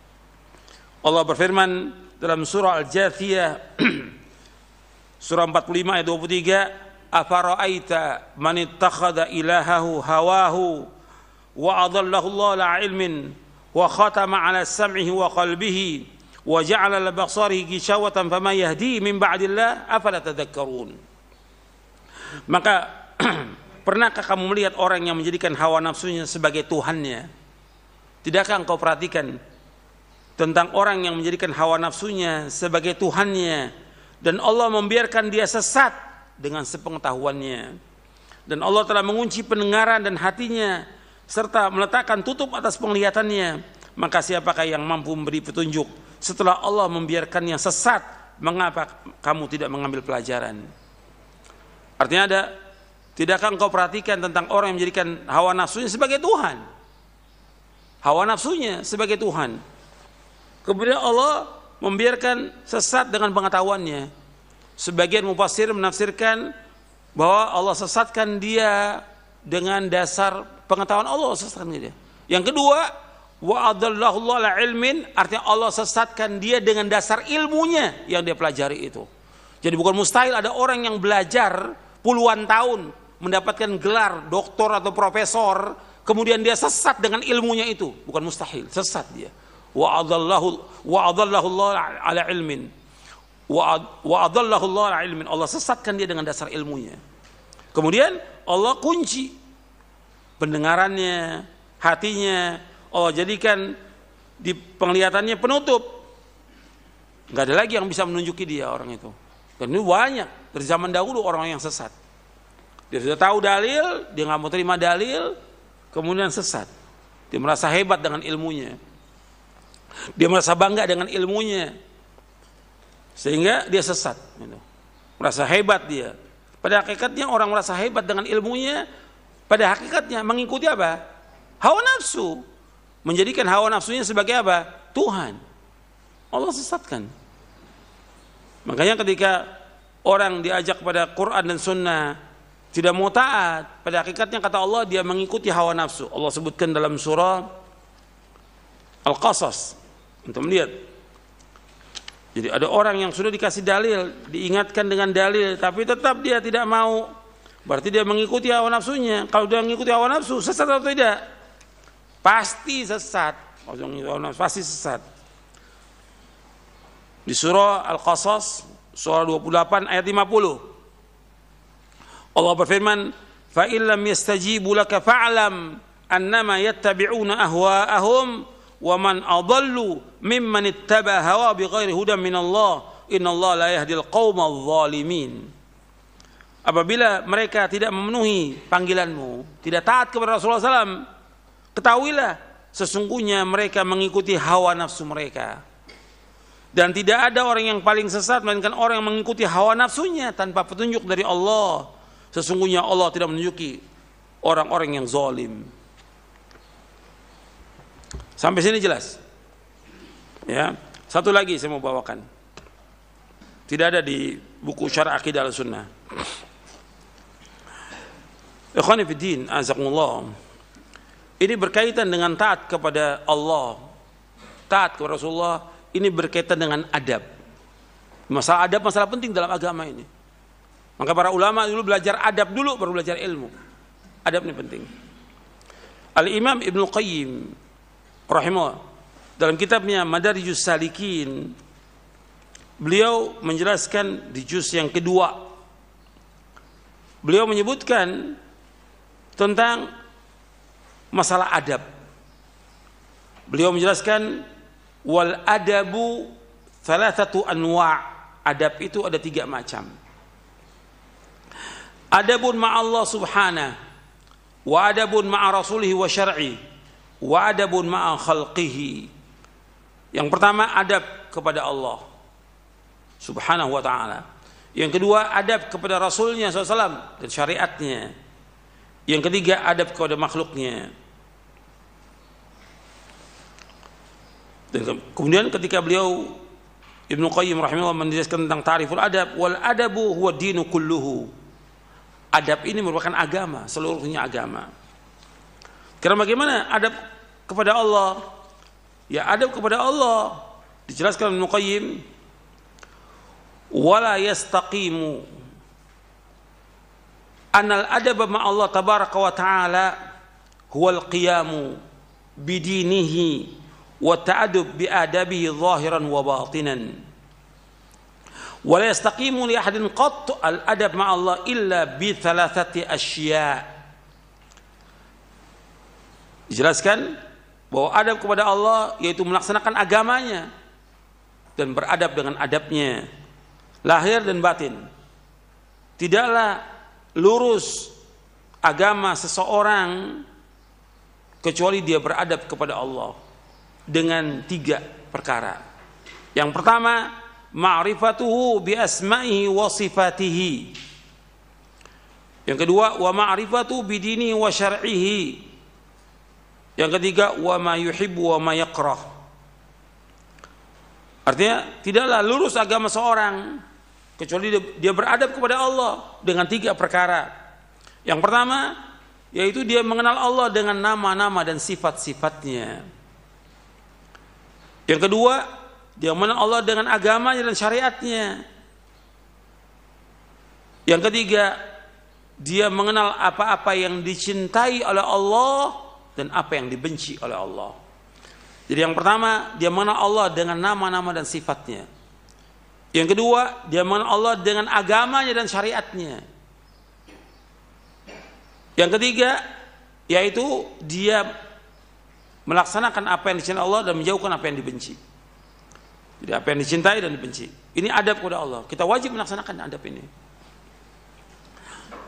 [SPEAKER 1] Allah berfirman dalam surah Al-Jathiyah surah 45 ayat 23, afara'aita man ittakhadha ilahahu hawahu wa adallahu Allah la ilmin wa khatama ala sam'ihi wa qalbihi wa ja'ala li basarihi ghishawatan fama yahdi min ba'dillah afala tadhakkarun. Maka pernahkah kamu melihat orang yang menjadikan hawa nafsunya sebagai tuhannya? Tidakkah engkau perhatikan tentang orang yang menjadikan hawa nafsunya sebagai tuhannya dan Allah membiarkan dia sesat dengan sepengetahuannya, dan Allah telah mengunci pendengaran dan hatinya serta meletakkan tutup atas penglihatannya, maka siapakah yang mampu memberi petunjuk setelah Allah membiarkannya sesat? Mengapa kamu tidak mengambil pelajaran? Artinya tidakkah engkau perhatikan tentang orang yang menjadikan hawa nafsunya sebagai Tuhan? Hawa nafsunya sebagai Tuhan. Kemudian Allah membiarkan sesat dengan pengetahuannya. Sebagian mufassir menafsirkan bahwa Allah sesatkan dia dengan dasar pengetahuan Allah, sesatkan dia. Yang kedua, wa adallahu ala ilmin, artinya Allah sesatkan dia dengan dasar ilmunya yang dia pelajari itu. Jadi bukan mustahil ada orang yang belajar puluhan tahun mendapatkan gelar doktor atau profesor, kemudian dia sesat dengan ilmunya itu. Bukan mustahil, sesat dia. Wa adallahu Allah ala ilmin. Wa adallahu Allah ala ilmin. Allah sesatkan dia dengan dasar ilmunya. Kemudian Allah kunci pendengarannya, hatinya. Allah jadikan di penglihatannya penutup. Enggak ada lagi yang bisa menunjuki dia orang itu. Dan ini banyak dari zaman dahulu orang yang sesat. Dia sudah tahu dalil, dia nggak mau terima dalil, kemudian sesat. Dia merasa hebat dengan ilmunya. Dia merasa bangga dengan ilmunya, sehingga dia sesat. Merasa hebat dia. Pada hakikatnya orang merasa hebat dengan ilmunya, pada hakikatnya mengikuti apa? Hawa nafsu. Menjadikan hawa nafsunya sebagai apa? Tuhan. Allah sesatkan. Makanya ketika orang diajak pada Quran dan Sunnah tidak mau taat, pada hakikatnya kata Allah dia mengikuti hawa nafsu. Allah sebutkan dalam surah Al-Qasas. Untuk melihat. Jadi ada orang yang sudah dikasih dalil, diingatkan dengan dalil, tapi tetap dia tidak mau. Berarti dia mengikuti hawa nafsunya. Kalau dia mengikuti hawa nafsu, sesat atau tidak? Pasti sesat. Pasti sesat. Di surah Al-Qasas, surah 28 ayat 50. Allah berfirman, "Fa illam yastajibu laka fa'lam annama yattabi'una ahwa'ahum wa man adallu mimman ittaba hawa bighairi hudan minallah innallaha la yahdil qaumal zalimin." Apabila mereka tidak memenuhi panggilanmu, tidak taat kepada Rasulullah SAW, ketahuilah sesungguhnya mereka mengikuti hawa nafsu mereka. Dan tidak ada orang yang paling sesat melainkan orang yang mengikuti hawa nafsunya tanpa petunjuk dari Allah. Sesungguhnya Allah tidak menunjuki orang-orang yang zalim. Sampai sini jelas. Ya, satu lagi saya mau bawakan. Tidak ada di buku Syarah Aqidah Al-Sunnah. Ikhwani fi din, azakumullah. Ini berkaitan dengan taat kepada Allah, taat kepada Rasulullah. Ini berkaitan dengan adab. Masalah adab masalah penting dalam agama ini. Maka para ulama dulu belajar adab dulu baru belajar ilmu. Adab ini penting. Al-Imam Ibnu Qayyim rahimahullah dalam kitabnya Madarijus Salikin, beliau menjelaskan di juz yang kedua, beliau menyebutkan tentang masalah adab. Beliau menjelaskan wal adabu thalathatu anwa'. Adab itu ada 3 macam. Adabun ma'allah subhanahu, wa adabun ma'a rasulihi wa syar'i, wa adabun ma'a khalqihi. Yang pertama adab kepada Allah subhanahu wa ta'ala. Yang kedua adab kepada Rasulnya SAW dan syariatnya. Yang ketiga adab kepada makhluknya. Dan kemudian ketika beliau Ibnu Qayyim rahimahullah menjelaskan tentang ta'riful adab, wal adabu huwa dinu kulluhu. Adab ini merupakan agama, seluruhnya agama. Karena bagaimana adab kepada Allah? Ya adab kepada Allah dijelaskan Ibnu Qayyim, wala yastaqimu Annal adab ma Allah tabaraka wa ta'ala huwal qiyamu bidinihi wa ta'adub bi adabihi zahiran wa batinan. Wa la yastaqimu li ahadin qat al adab ma Allah illa bi thalathati asya. Dijelaskan bahwa adab kepada Allah yaitu melaksanakan agamanya dan beradab dengan adabnya lahir dan batin. Tidaklah lurus agama seseorang kecuali dia beradab kepada Allah dengan 3 perkara. Yang pertama, ma'rifatuhu bi asma'ihi wa sifatihi. Yang kedua, wa ma'rifatuhu bi dinihi wa syar'ihi. Yang ketiga, wa ma yuhibbu wa ma yakrah. Artinya tidaklah lurus agama seorang kecuali dia beradab kepada Allah dengan 3 perkara. Yang pertama yaitu dia mengenal Allah dengan nama-nama dan sifat-sifatnya. Yang kedua, dia mengenal Allah dengan agamanya dan syariatnya. Yang ketiga, dia mengenal apa-apa yang dicintai oleh Allah dan apa yang dibenci oleh Allah. Jadi yang pertama, dia mengenal Allah dengan nama-nama dan sifatnya. Yang kedua, dia mengenal Allah dengan agamanya dan syariatnya. Yang ketiga, yaitu dia melaksanakan apa yang dicintai Allah dan menjauhkan apa yang dibenci. Jadi apa yang dicintai dan dibenci. Ini adab kepada Allah. Kita wajib melaksanakan adab ini.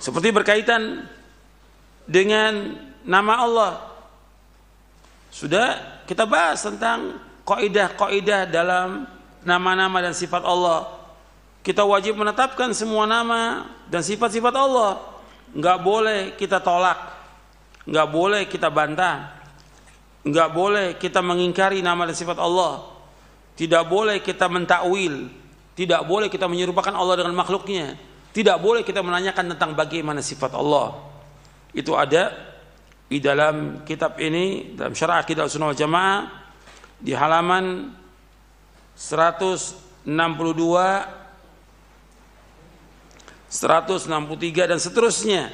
[SPEAKER 1] Seperti berkaitan dengan nama Allah. Sudah kita bahas tentang kaidah-kaidah dalam nama-nama dan sifat Allah. Kita wajib menetapkan semua nama dan sifat-sifat Allah. Enggak boleh kita tolak. Enggak boleh kita bantah. Enggak boleh kita mengingkari nama dan sifat Allah. Tidak boleh kita mentakwil, tidak boleh kita menyerupakan Allah dengan makhluknya, tidak boleh kita menanyakan tentang bagaimana sifat Allah. Itu ada di dalam kitab ini, dalam Syarah Aqidah Ahlussunnah wal Jamaah di halaman 162, 163 dan seterusnya.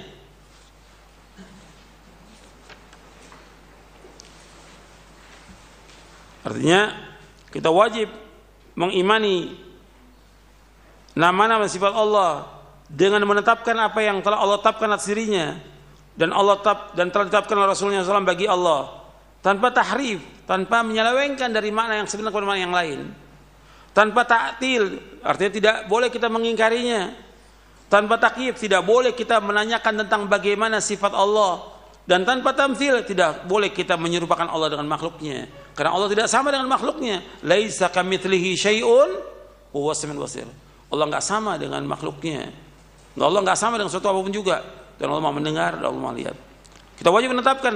[SPEAKER 1] Artinya kita wajib mengimani nama-nama sifat Allah dengan menetapkan apa yang telah Allah tetapkan atas dirinya dan telah ditetapkan oleh Rasulullah SAW bagi Allah, tanpa tahrif, tanpa menyelewengkan dari makna yang sebenar kepada makna yang lain, tanpa ta'til, artinya tidak boleh kita mengingkarinya, tanpa takyif, tidak boleh kita menanyakan tentang bagaimana sifat Allah, dan tanpa tamtsil, tidak boleh kita menyerupakan Allah dengan makhluknya, karena Allah tidak sama dengan makhluknya. Laisa kamitslihi syai'un wa huwas samiul basir. Allah enggak sama dengan makhluknya. Allah enggak sama dengan sesuatu apapun juga, dan Allah Maha mendengar dan Allah Maha melihat. Kita wajib menetapkan,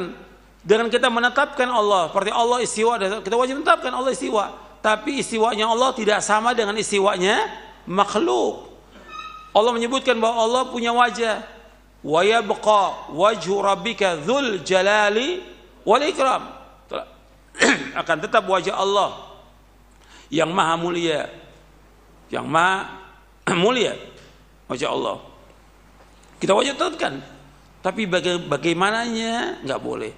[SPEAKER 1] dengan kita menetapkan Allah seperti Allah istiwa, kita wajib menetapkan Allah istiwa, tapi istiwanya Allah tidak sama dengan istiwanya makhluk. Allah menyebutkan bahwa Allah punya wajah. Wa yabqa wajhu rabbika dzul jalali wal ikram. Akan tetap wajah Allah yang maha mulia, yang maha mulia wajah Allah. Kita wajib tetapkan, tapi bagaimananya nggak boleh.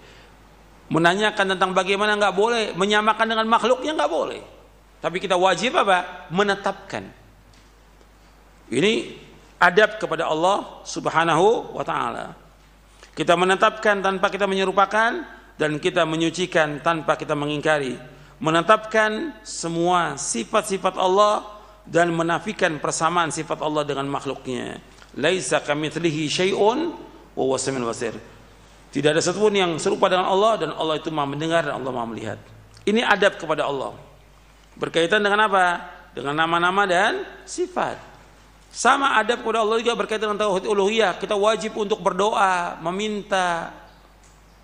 [SPEAKER 1] Menanyakan tentang bagaimana nggak boleh, menyamakan dengan makhluknya nggak boleh. Tapi kita wajib apa? Menetapkan. Ini adab kepada Allah Subhanahu wa ta'ala. Kita menetapkan tanpa kita menyerupakan, dan kita menyucikan tanpa kita mengingkari. Menetapkan semua sifat-sifat Allah dan menafikan persamaan sifat Allah dengan makhluknya. Laisa kamitslihi syai'un wa huwas samiul basir. Tidak ada satupun yang serupa dengan Allah, dan Allah itu Maha mendengar dan Allah Maha melihat. Ini adab kepada Allah. Berkaitan dengan apa? Dengan nama-nama dan sifat. Sama adab kepada Allah juga berkaitan dengan tauhid uluhiyah. Kita wajib untuk berdoa, meminta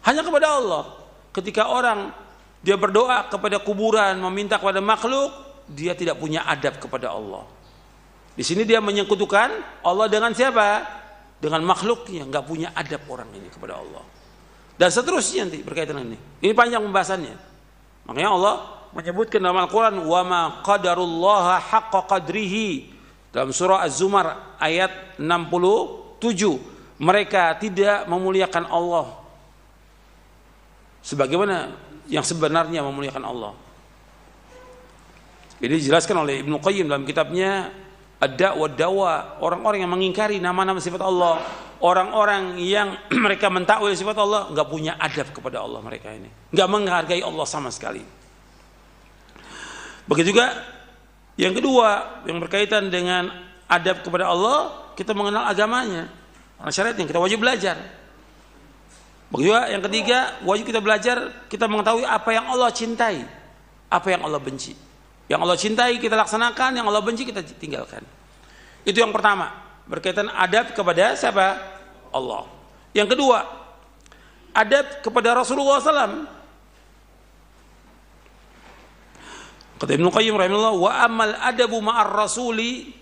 [SPEAKER 1] hanya kepada Allah. Ketika orang dia berdoa kepada kuburan, meminta kepada makhluk, dia tidak punya adab kepada Allah. Di sini dia menyekutukan Allah dengan siapa? Dengan makhluknya. Enggak punya adab orang ini kepada Allah. Dan seterusnya nanti berkaitan dengan ini. Ini panjang pembahasannya. Makanya Allah menyebutkan dalam Al-Quran, wa ma qadarullaha haqqa qadrihi. Dalam surah Az-Zumar ayat 67, mereka tidak memuliakan Allah sebagaimana yang sebenarnya memuliakan Allah. Ini dijelaskan oleh Ibnu Qayyim dalam kitabnya Ad-Da' wa Dawa. Orang-orang yang mengingkari nama-nama sifat Allah, orang-orang yang mereka mentakwil sifat Allah, nggak punya adab kepada Allah. Mereka ini nggak menghargai Allah sama sekali. Begitu juga yang kedua yang berkaitan dengan adab kepada Allah, kita mengenal agamanya, syariatnya, kita wajib belajar. Begitu juga yang ketiga, wajib kita belajar, kita mengetahui apa yang Allah cintai, apa yang Allah benci. Yang Allah cintai kita laksanakan, yang Allah benci kita tinggalkan. Itu yang pertama, berkaitan adab kepada siapa? Allah. Yang kedua, adab kepada Rasulullah SAW. Kata Ibnu Qayyim rahimahullah, wa amal adabu ma'ar rasuli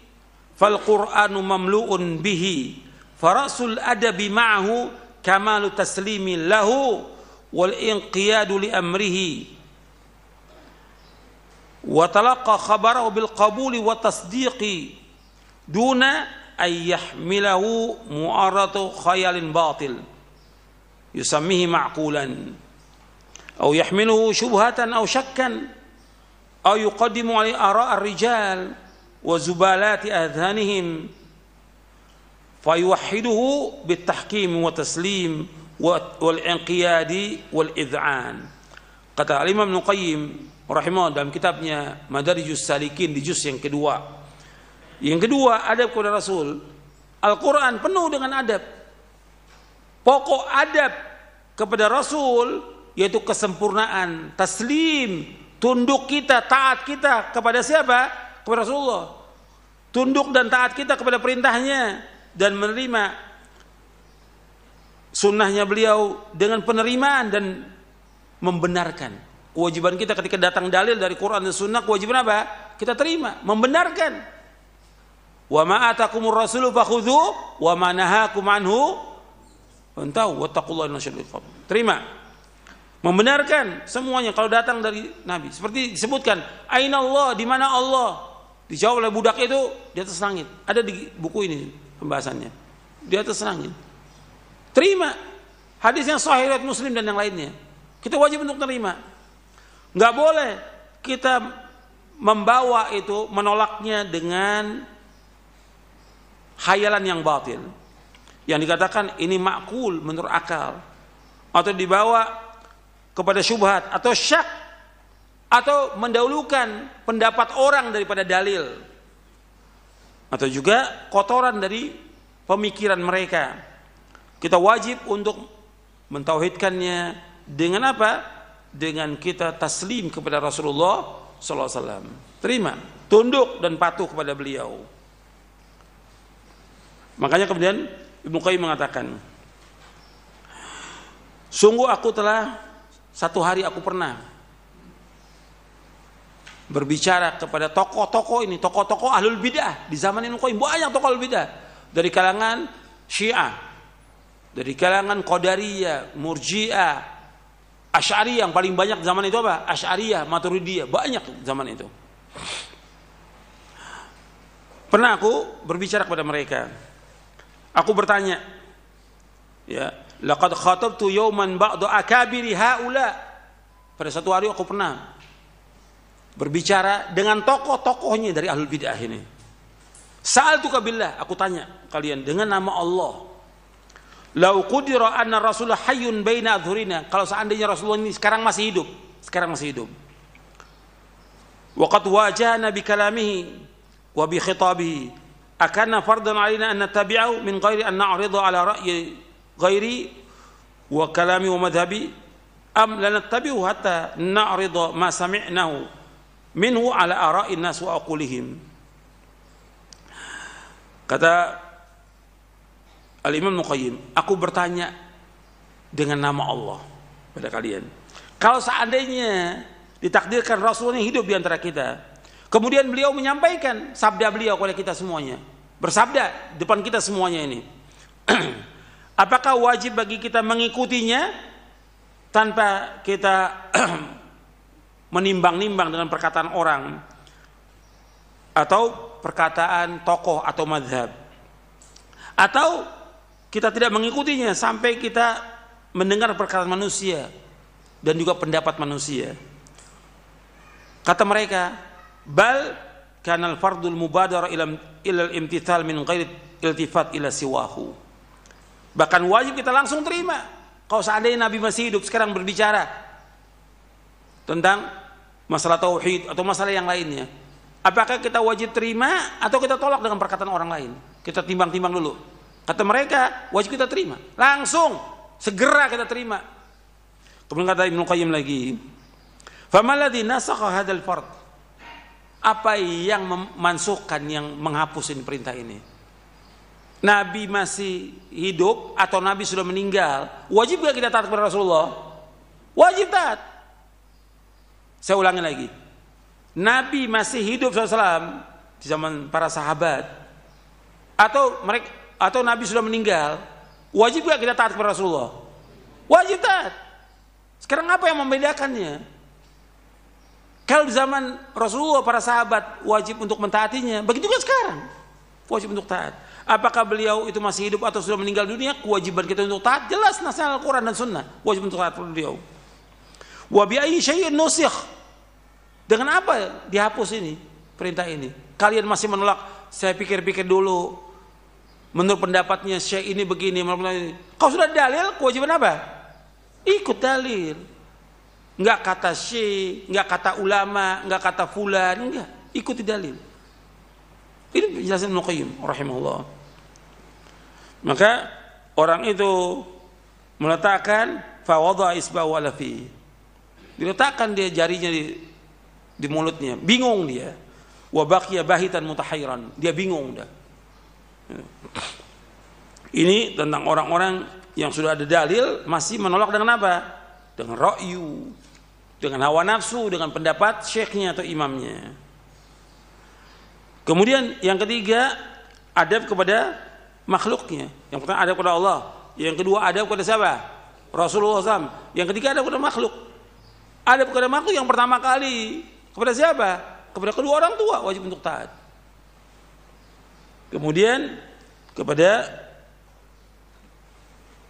[SPEAKER 1] fal Qur'anu mamlu'un bihi farasul adabi ma'ahu kamalu taslimi lahu wal inqiyadu li amrihi wa talaqa khabarahu bil qabuli wa tasdiqi duna ay yahmilahu mu'arratu khayalin batil yusammihi ma'qulan aw yahmiluhu syubhatan aw syakkan aw yuqaddimu ali ara' ar-rijal wa zubalati adhanihim fayuwahhiduhu bit tahkim wa taslim wal inqiyadi wal id'an. Kata Imam Ibnu Qayyim rahimahullah dalam kitabnya Madarijus Salikin di juz yang kedua. Yang kedua, adab kepada Rasul. Al-Quran penuh dengan adab. Pokok adab kepada Rasul yaitu kesempurnaan, taslim, tunduk kita, taat kita kepada siapa? Kepada Rasulullah. Tunduk dan taat kita kepada perintahnya dan menerima sunnahnya beliau dengan penerimaan dan membenarkan. Kewajiban kita ketika datang dalil dari Quran dan Sunnah, kewajiban apa? Kita terima, membenarkan. Wa ma atakumur rasulu fakhudhu wa ma nahakum anhu fantahu wattaqullaha inna syadidal iqab. Terima. Membenarkan semuanya kalau datang dari Nabi. Seperti disebutkan, aina Allah, di mana Allah? Dijawab oleh budak itu, di atas langit. Ada di buku ini pembahasannya. Di atas langit. Terima. Hadis yang sahih riwayat Muslim dan yang lainnya. Kita wajib untuk terima. Nggak boleh kita membawa itu, menolaknya dengan khayalan yang batil. Yang dikatakan ini makul menurut akal. Atau dibawa kepada syubhat atau syak. Atau mendahulukan pendapat orang daripada dalil. Atau juga kotoran dari pemikiran mereka. Kita wajib untuk mentauhidkannya dengan apa? Dengan kita taslim kepada Rasulullah sallallahu alaihi wasallam. Terima, tunduk dan patuh kepada beliau. Makanya kemudian Ibnu Qayyim mengatakan, sungguh aku telah satu hari aku pernah berbicara kepada tokoh-tokoh ini, tokoh-tokoh ahlul bidah di zaman Ibnu Qayyim. Banyak tokoh ahlul bidah dari kalangan Syiah, dari kalangan Qadariyah, Murji'ah, Asy'ariyah. Yang paling banyak zaman itu apa? Asy'ariyah, Maturidiyah, banyak zaman itu. Pernah aku berbicara kepada mereka. Aku bertanya, ya, laqad khatabtu yawman ba'da akabiri haula. Pada satu hari aku pernah berbicara dengan tokoh-tokohnya dari ahlul bidah ini. Sa'altuka billah, aku tanya kalian dengan nama Allah. Lau qudira anna Rasulullah hayyun baina adhurina, kalau seandainya Rasulullah ini sekarang masih hidup, wa qad wajahna bi kalamihi wa bi khitabihi, akanna fardan alaina an nattabi'ahu min ghairi an na'rida ala ra'yi ghairi wa kalami wa madhhabi am la nattabi'u hatta na'rida ma sami'nahu minhu ala ara'i nas wa aqulihim. Kata Al-Imam Ibnu Qayyim, aku bertanya dengan nama Allah pada kalian. Kalau seandainya ditakdirkan Rasulullah hidup di antara kita, kemudian beliau menyampaikan sabda beliau kepada kita semuanya, bersabda depan kita semuanya ini, apakah wajib bagi kita mengikutinya tanpa kita menimbang-nimbang dengan perkataan orang atau perkataan tokoh atau madhab? Atau kita tidak mengikutinya sampai kita mendengar perkataan manusia dan juga pendapat manusia. Kata mereka, bal kanal fardul mubadara ilal imtithal min ghairi iltifat ila siwahu. Bahkan wajib kita langsung terima. Kalau seandainya Nabi masih hidup sekarang berbicara tentang masalah tauhid atau masalah yang lainnya, apakah kita wajib terima atau kita tolak dengan perkataan orang lain? Kita timbang-timbang dulu. Kata mereka, wajib kita terima. Langsung, segera kita terima. Kemudian kata Ibnu Qayyim lagi, famalladzi nasakha hadzal fard? Apa yang memansuhkan, yang menghapus ini perintah ini? Nabi masih hidup atau Nabi sudah meninggal, wajib gak kita taat kepada Rasulullah? Wajib taat. Saya ulangi lagi. Nabi masih hidup SAW di zaman para sahabat, atau Nabi sudah meninggal, wajib gak kita taat kepada Rasulullah? Wajib taat. Sekarang apa yang membedakannya? Kalau di zaman Rasulullah para sahabat wajib untuk mentaatinya, begitu kan sekarang wajib untuk taat. Apakah beliau itu masih hidup atau sudah meninggal dunia, kewajiban kita untuk taat jelas nasihat Al-Quran dan Sunnah, wajib untuk taat pada beliau. Wa bi ayyi syai'in nusikh? Dengan apa dihapus ini perintah ini? Kalian masih menolak, saya pikir-pikir dulu. Menurut pendapatnya Syekh ini begini, kau sudah dalil, kewajiban apa? Ikut dalil. Enggak kata Syekh, enggak kata ulama, enggak kata fulan, enggak. Ikuti dalil. Ini penjelasan Ibnu Qayyim rahimahullah. Maka orang itu meletakkan fa wada isbahu ala fi. Diletakkan dia jarinya di mulutnya, bingung dia. Wa baqiya bahitan mutahayran. Dia bingung dah. Ini tentang orang-orang yang sudah ada dalil masih menolak dengan apa? Dengan ra'yu, dengan hawa nafsu, dengan pendapat syekhnya atau imamnya. Kemudian yang ketiga, adab kepada makhluknya. Yang pertama adab kepada Allah, yang kedua adab kepada siapa? Rasulullah SAW. Yang ketiga adab kepada makhluk. Adab kepada makhluk yang pertama kali kepada siapa? Kepada kedua orang tua, wajib untuk taat. Kemudian kepada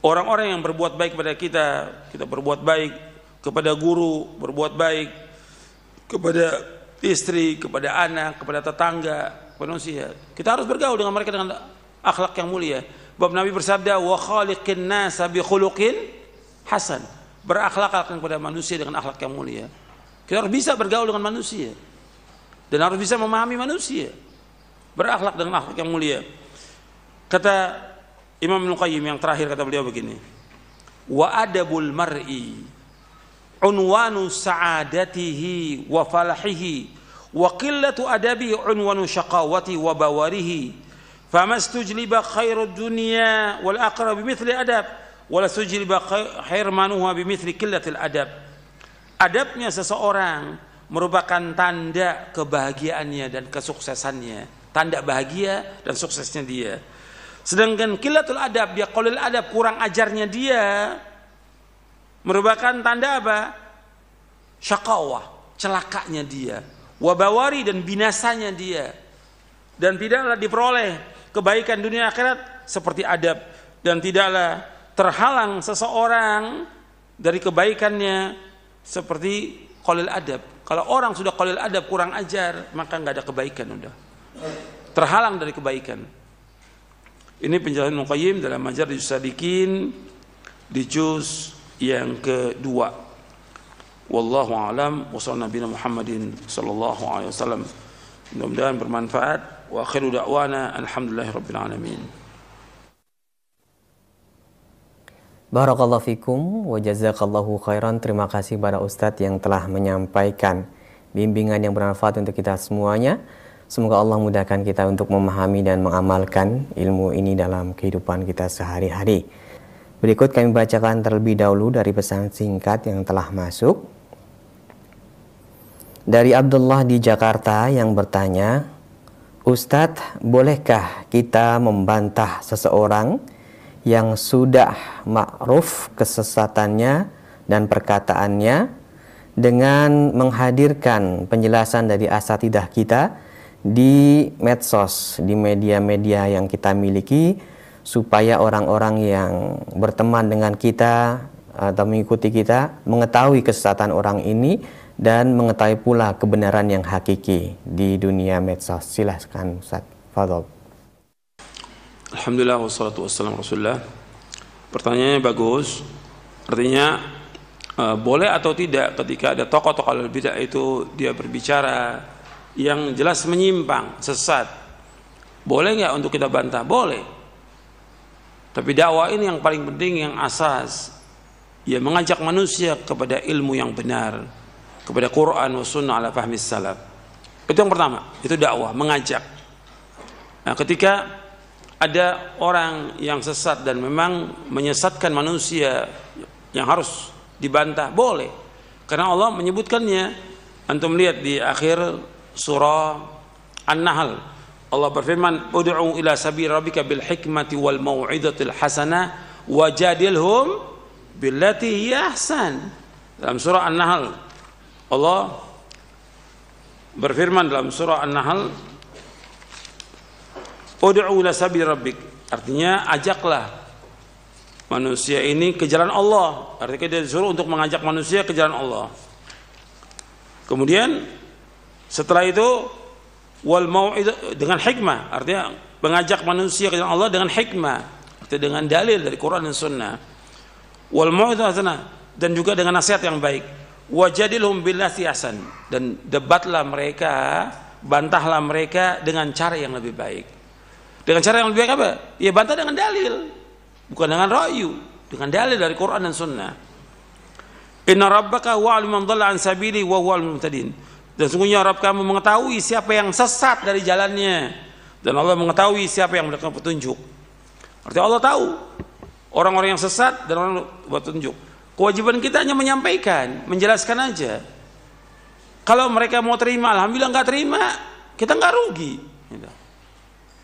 [SPEAKER 1] orang-orang yang berbuat baik kepada kita, kita berbuat baik kepada guru, berbuat baik kepada istri, kepada anak, kepada tetangga, kepada manusia. Kita harus bergaul dengan mereka dengan akhlak yang mulia. Bab Nabi bersabda, wa khaliqin nasa bi khuluqin hasan. Berakhlak kepada manusia dengan akhlak yang mulia. Kita harus bisa bergaul dengan manusia dan harus bisa memahami manusia. Berakhlak dengan akhlak yang mulia. Kata Imam Ibnu Qayyim yang terakhir, kata beliau begini, wa adabul mar'i unwanu sa'adatihi wa falahihi wa qillatu adabi unwanu syaqawati wa bawarihi famastujliba khairud dunya wal akhirah bimithli adab wala sujliba hirmanuha bimithli qillatil adab. Adabnya seseorang merupakan tanda kebahagiaannya dan kesuksesannya, tanda bahagia dan suksesnya dia. Sedangkan qillatul adab, dia qalil adab, kurang ajarnya dia, merupakan tanda apa? Syaqawah, celakanya dia, wabawari, dan binasanya dia. Dan tidaklah diperoleh kebaikan dunia akhirat seperti adab, dan tidaklah terhalang seseorang dari kebaikannya seperti qalil adab. Kalau orang sudah qalil adab, kurang ajar, maka nggak ada kebaikan, udah terhalang dari kebaikan. Ini penjelasan Ibnu Qayyim dalam Madarijus Salikin di juz yang kedua. Wallahu a'lam wa sallallahu Muhammadin sallallahu alaihi wasallam. Mudah-mudahan bermanfaat. Wa akhiru da'wana alhamdulillahirabbil alamin.
[SPEAKER 2] Barakallahu fikum wa jazakallahu khairan. Terima kasih pada Ustadz yang telah menyampaikan bimbingan yang bermanfaat untuk kita semuanya. Semoga Allah mudahkan kita untuk memahami dan mengamalkan ilmu ini dalam kehidupan kita sehari-hari. Berikut kami bacakan terlebih dahulu dari pesan singkat yang telah masuk. Dari Abdullah di Jakarta yang bertanya, Ustadz, bolehkah kita membantah seseorang yang sudah ma'ruf kesesatannya dan perkataannya dengan menghadirkan penjelasan dari asatidah kita di medsos, di media-media yang kita miliki, supaya orang-orang yang berteman dengan kita atau mengikuti kita mengetahui kesesatan orang ini dan mengetahui pula kebenaran yang hakiki di dunia medsos. Silahkan Ustaz, fadhol.
[SPEAKER 1] Alhamdulillah wassalatu wassalamu Rasulullah. Pertanyaannya bagus. Artinya boleh atau tidak ketika ada tokoh-tokoh al-bidah itu dia berbicara yang jelas menyimpang, sesat, boleh nggak untuk kita bantah? Boleh. Tapi dakwah ini yang paling penting, yang asas, ya mengajak manusia kepada ilmu yang benar, kepada Quran wa sunnah ala fahmi salaf. Itu yang pertama, itu dakwah, mengajak. Nah, ketika ada orang yang sesat dan memang menyesatkan manusia yang harus dibantah, boleh. Karena Allah menyebutkannya. Antum lihat di akhir surah An-Nahl, Allah berfirman, "Ud'u ila sabili rabbika bil hikmati wal mau'izatil hasanah wajadilhum billati hiya ahsan." Dalam surah An-Nahl Allah berfirman dalam surah An-Nahl, "Ud'u ila sabili rabbik." Artinya ajaklah manusia ini ke jalan Allah. Artinya dia disuruh untuk mengajak manusia ke jalan Allah. Kemudian setelah itu wal mau'izah, dengan hikmah, artinya mengajak manusia ke jalan Allah dengan hikmah, artinya dengan dalil dari Quran dan Sunnah. Wal mau'izah hasanah, dan juga dengan nasihat yang baik. Wajadilhum billati ahsan, dan debatlah mereka, bantahlah mereka dengan cara yang lebih baik. Dengan cara yang lebih baik apa? Ya bantah dengan dalil, bukan dengan ra'yu, dengan dalil dari Quran dan Sunnah. Inna rabbaka huwa aliman dhalla an sabili wa huwal muhtadin. Dan sungguhnya Rabb kamu mengetahui siapa yang sesat dari jalannya, dan Allah mengetahui siapa yang mendapatkan petunjuk. Artinya Allah tahu orang-orang yang sesat dan orang buat petunjuk. Kewajiban kita hanya menyampaikan, menjelaskan aja. Kalau mereka mau terima, alhamdulillah. Nggak terima, kita nggak rugi.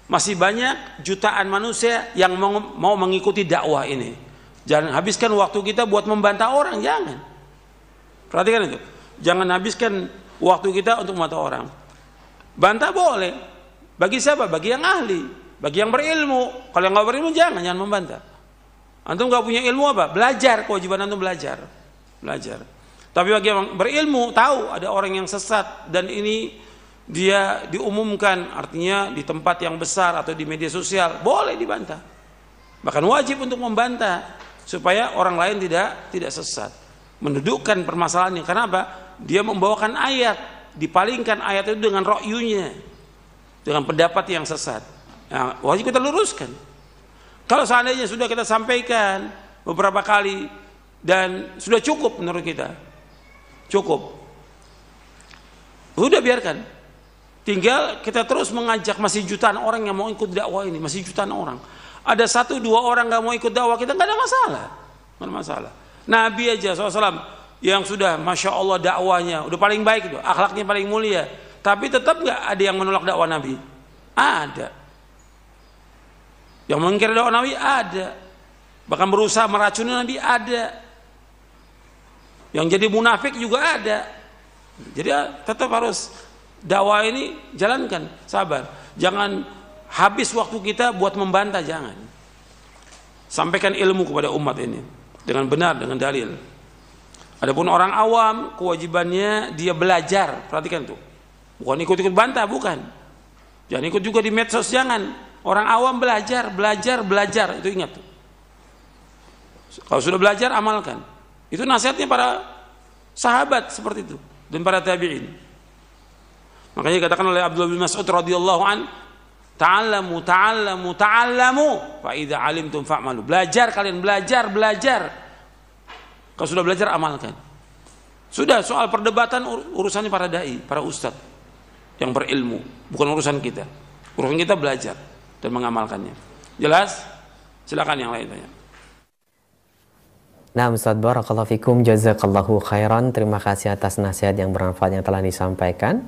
[SPEAKER 1] Masih banyak jutaan manusia yang mau mengikuti dakwah ini. Jangan habiskan waktu kita buat membantah orang, jangan. Perhatikan itu. Jangan habiskan waktu kita untuk membantah orang. Bantah boleh. Bagi siapa? Bagi yang ahli, bagi yang berilmu. Kalau yang nggak berilmu jangan membantah. Antum nggak punya ilmu apa? Belajar, kewajiban antum belajar. Tapi bagi yang berilmu, tahu ada orang yang sesat dan ini dia diumumkan, artinya di tempat yang besar atau di media sosial, boleh dibantah. Bahkan wajib untuk membantah supaya orang lain tidak sesat. Mendudukkan permasalahannya. Karena apa? Dia membawakan ayat, dipalingkan ayat itu dengan ra'yunya, dengan pendapat yang sesat. Nah, wajib kita luruskan. Kalau seandainya sudah kita sampaikan beberapa kali dan sudah cukup menurut kita, cukup, udah biarkan. Tinggal kita terus mengajak, masih jutaan orang yang mau ikut dakwah ini, masih jutaan orang. Ada 1-2 orang nggak mau ikut dakwah kita, nggak ada masalah, nggak ada masalah. Nabi aja SAW yang sudah masya Allah dakwahnya udah paling baik itu, akhlaknya paling mulia, tapi tetap nggak ada yang menolak dakwah Nabi? Ada. Yang mengingkari dakwah Nabi ada. Bahkan berusaha meracuni Nabi ada. Yang jadi munafik juga ada. Jadi tetap harus dakwah ini jalankan, sabar. Jangan habis waktu kita buat membantah, jangan. Sampaikan ilmu kepada umat ini dengan benar, dengan dalil. Adapun orang awam, kewajibannya dia belajar. Perhatikan tuh. Bukan ikut-ikut bantah, bukan. Jangan ikut juga di medsos, jangan. Orang awam belajar, itu ingat tuh. Kalau sudah belajar, amalkan. Itu nasihatnya para sahabat seperti itu dan para tabi'in. Makanya dikatakan oleh Abdullah bin Mas'ud radhiyallahu an, ta'allamu fa idza alimtum fa'malu. Belajar kalian, belajar. Kalau sudah belajar, amalkan. Sudah, soal perdebatan urusannya para dai, para ustadz yang berilmu, bukan urusan kita. Urusan kita belajar dan mengamalkannya. Jelas? Silakan yang lain tanya.
[SPEAKER 2] Nah, Ustaz, barakallahu fikum, jazakallahu khairan. Terima kasih atas nasihat yang bermanfaat yang telah disampaikan.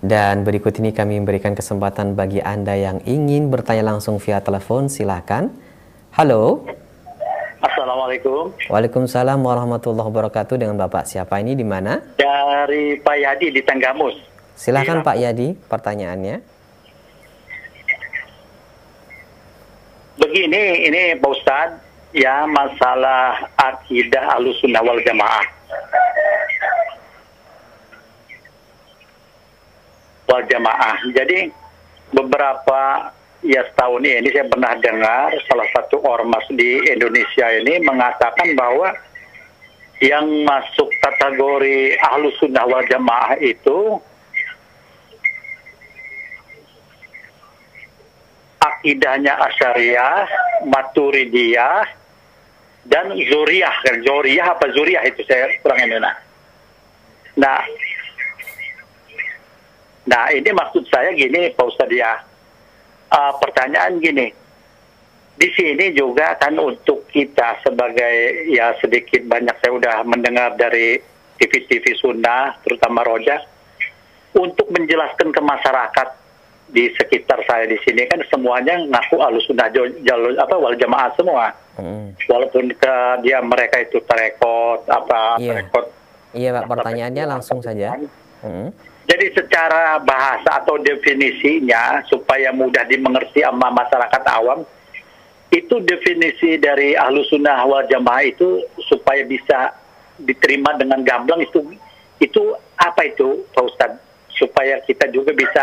[SPEAKER 2] Dan berikut ini kami memberikan kesempatan bagi Anda yang ingin bertanya langsung via telepon, silakan. Halo.
[SPEAKER 3] Assalamualaikum.
[SPEAKER 2] Waalaikumsalam warahmatullahi wabarakatuh. Dengan Bapak siapa ini, di mana?
[SPEAKER 3] Dari Pak Yadi di Tenggamus.
[SPEAKER 2] Silakan Pak Yadi, pertanyaannya.
[SPEAKER 3] Begini, ini Pak Ustadz, ya masalah akidah Ahlussunnah wal Jamaah. Wal Jamaah. Jadi beberapa setahun ini saya pernah dengar salah satu ormas di Indonesia ini mengatakan bahwa yang masuk kategori Ahlussunnah wal Jamaah itu akidahnya Asy'ariyah, Maturidiyah, dan Zuriyah. Zuriyah apa Zuriyah itu saya kurang ini. Nah ini maksud saya gini Pak Ustadz ya. Pertanyaan gini. Di sini juga kan untuk kita sebagai ya sedikit banyak saya udah mendengar dari TV-TV Sunnah, terutama Roja, untuk menjelaskan ke masyarakat di sekitar saya di sini kan semuanya ngaku Ahlussunnah wal Jamaah semua. Walaupun mereka itu tarekot tarekot.
[SPEAKER 2] Iya Pak, pertanyaannya langsung saja.
[SPEAKER 3] Jadi secara bahasa atau definisinya supaya mudah dimengerti sama masyarakat awam, itu definisi dari Ahlussunnah wal Jamaah itu supaya bisa diterima dengan gamblang itu apa itu Pak Ustadz? Supaya kita juga bisa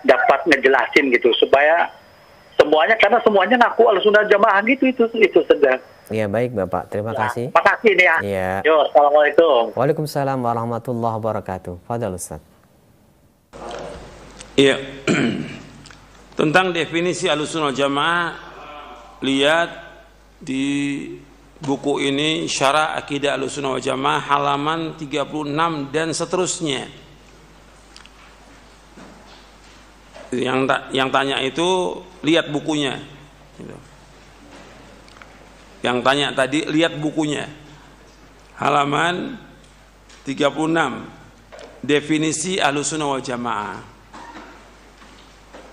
[SPEAKER 3] dapat ngejelasin gitu, supaya semuanya, karena semuanya ngaku Ahlussunnah Jamaah gitu, itu sedang.
[SPEAKER 2] Iya baik Bapak, terima kasih.
[SPEAKER 3] Terima kasih nih ya.
[SPEAKER 2] Iya.
[SPEAKER 3] Yo, assalamualaikum.
[SPEAKER 2] Waalaikumsalam warahmatullahi wabarakatuh. Fadhal Ustaz.
[SPEAKER 1] Iya. Tentang definisi Ahlussunnah wal Jamaah, lihat di buku ini Syarah Akidah Ahlussunnah wal Jamaah halaman 36 dan seterusnya. Yang tanya itu lihat bukunya. Yang tanya tadi lihat bukunya. Halaman 36. Definisi Ahlussunnah wal Jamaah.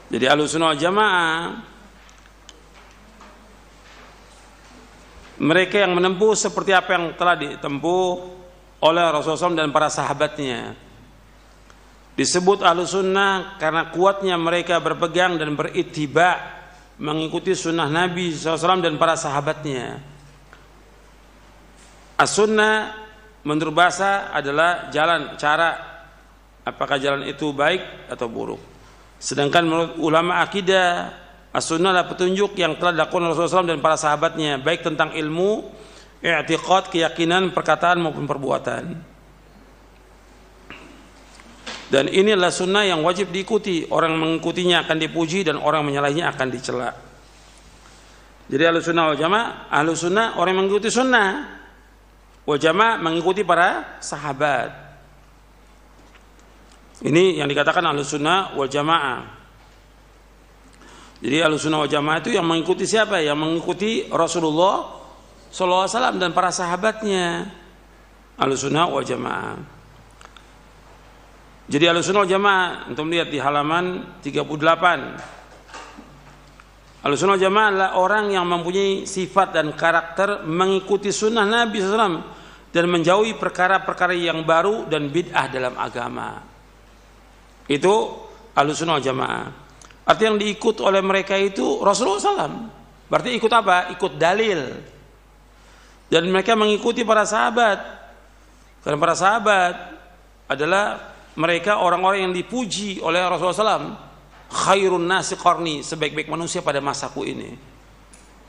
[SPEAKER 1] Jadi Ahlussunnah wal Jamaah mereka yang menempuh seperti apa yang telah ditempuh oleh Rasulullah SAW dan para sahabatnya. Disebut Ahlussunnah karena kuatnya mereka berpegang dan berittiba, mengikuti sunnah Nabi SAW dan para sahabatnya. As-sunnah menurut bahasa adalah jalan, cara, apakah jalan itu baik atau buruk. Sedangkan menurut ulama akidah, as-sunnah adalah petunjuk yang telah dilakukan Rasulullah SAW dan para sahabatnya, baik tentang ilmu, i'tiqad, keyakinan, perkataan maupun perbuatan. Dan ini adalah sunnah yang wajib diikuti. Orang mengikutinya akan dipuji dan orang menyalahinya akan dicela. Jadi Ahlussunnah wal Jamaah, Ahlussunnah orang yang mengikuti sunnah, wal Jamaah mengikuti para sahabat. Ini yang dikatakan Ahlussunnah wal Jamaah. Jadi Ahlussunnah wal Jamaah itu yang mengikuti siapa? Yang mengikuti Rasulullah SAW dan para sahabatnya. Ahlussunnah wal Jamaah. Jadi Ahlussunnah wal Jamaah, untuk melihat di halaman 38. Ahlussunnah wal Jamaah adalah orang yang mempunyai sifat dan karakter mengikuti sunnah Nabi SAW dan menjauhi perkara-perkara yang baru dan bid'ah dalam agama. Itu Ahlussunnah wal Jamaah. Arti yang diikut oleh mereka itu Rasulullah SAW. Berarti ikut apa? Ikut dalil. Dan mereka mengikuti para sahabat. Karena para sahabat adalah mereka orang-orang yang dipuji oleh Rasulullah SAW. Khairun nasi qarni, sebaik-baik manusia pada masaku ini.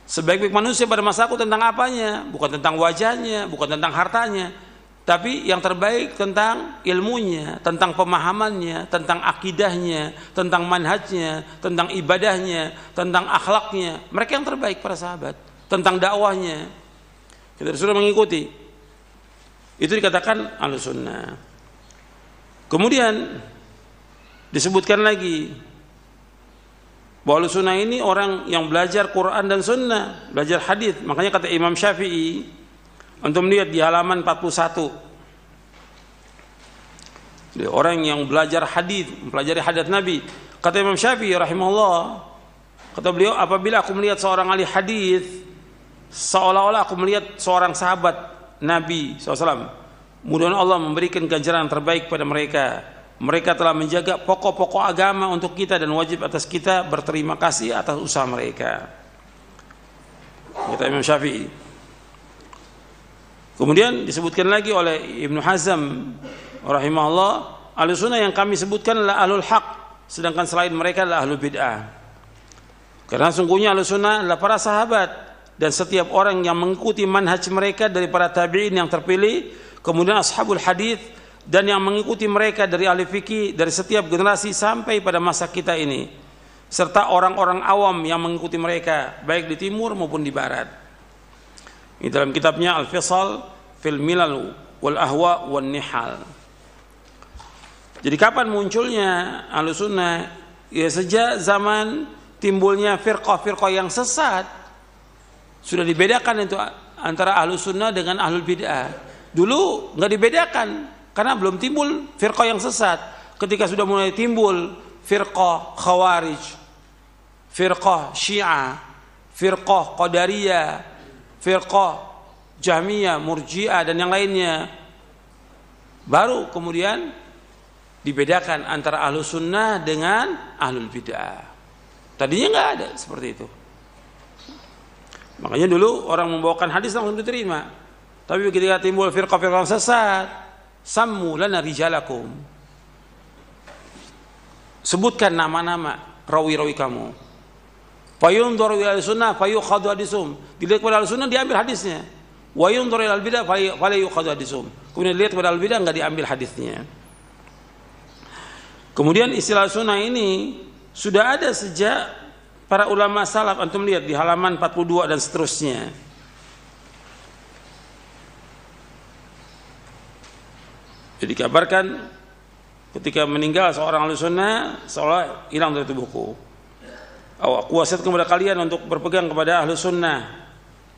[SPEAKER 1] Sebaik-baik manusia pada masaku tentang apanya? Bukan tentang wajahnya, bukan tentang hartanya, tapi yang terbaik tentang ilmunya, tentang pemahamannya, tentang akidahnya, tentang manhajnya, tentang ibadahnya, tentang akhlaknya. Mereka yang terbaik para sahabat. Tentang dakwahnya kita sudah mengikuti. Itu dikatakan Ahlussunnah. Kemudian disebutkan lagi bahwa Ahlussunnah ini orang yang belajar Quran dan Sunnah, belajar hadis. Makanya kata Imam Syafi'i, antum lihat di halaman 41, orang yang belajar hadis, mempelajari hadis Nabi. Kata Imam Syafi'i rahimahullah, kata beliau, apabila aku melihat seorang ahli hadis, seolah-olah aku melihat seorang sahabat Nabi SAW. Mudah-mudahan Allah memberikan ganjaran terbaik pada mereka. Mereka telah menjaga pokok-pokok agama untuk kita dan wajib atas kita berterima kasih atas usaha mereka. kata Imam Syafi'i. Kemudian disebutkan lagi oleh Ibnu Hazm rahimahullah, Ahlus Sunnah yang kami sebutkan adalah ahlul haq, sedangkan selain mereka adalah ahlul bid'ah. Karena sungguhnya Ahlus Sunnah adalah para sahabat dan setiap orang yang mengikuti manhaj mereka dari para tabi'in yang terpilih, kemudian ashabul hadis dan yang mengikuti mereka dari ahli fikih dari setiap generasi sampai pada masa kita ini, serta orang-orang awam yang mengikuti mereka baik di timur maupun di barat. Ini dalam kitabnya Al-Fisal fil Milal wal Ahwa wan Nihal. Jadi kapan munculnya Ahlus Sunnah? Ya sejak zaman timbulnya firqah-firqah yang sesat. Sudah dibedakan itu antara Ahlus Sunnah dengan Ahlul Bid'ah. Dulu nggak dibedakan karena belum timbul firqah yang sesat. Ketika sudah mulai timbul firqah Khawarij, firqah Syiah, firqah Qadariyah, firqah Jahmiyah, Murji'ah dan yang lainnya, baru kemudian dibedakan antara Ahlus Sunnah dengan Ahlul Bid'ah. Tadinya nggak ada seperti itu. Makanya dulu orang membawakan hadis langsung diterima. Tapi ketika timbul firqah-firqah sesat, sammu lana rijalakum, sebutkan nama-nama rawi-rawi kamu. Fayunzur ila sunnah fayukhadhu hadisum, dilihat kepada sunnah diambil hadisnya. Wa yunzur ila bidah fala yukhadhu hadisum, kemudian dilihat kepada bidah enggak diambil hadisnya. Kemudian istilah sunnah ini sudah ada sejak para ulama salaf. Antum lihat di halaman 42 dan seterusnya. Jadi dikabarkan ketika meninggal seorang ahli sunnah seolah hilang dari tubuhku. Aku wasiatkan kepada kalian untuk berpegang kepada ahli sunnah,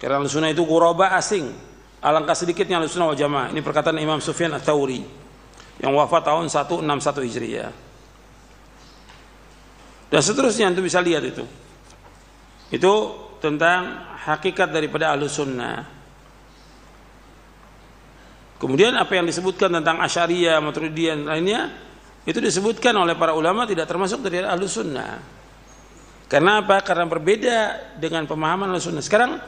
[SPEAKER 1] karena ahli sunnah itu ghuraba asing, alangkah sedikitnya ahli sunnah wal jamaah. Ini perkataan Imam Sufyan Ats-Tsauri yang wafat tahun 161 Hijriah. Dan seterusnya itu bisa lihat itu tentang hakikat daripada ahli sunnah. Kemudian apa yang disebutkan tentang Asy'ariyah, Maturidiyah dan lainnya, itu disebutkan oleh para ulama tidak termasuk dari ahli sunnah. Karena apa? Karena berbeda dengan pemahaman Ahlussunnah. Sekarang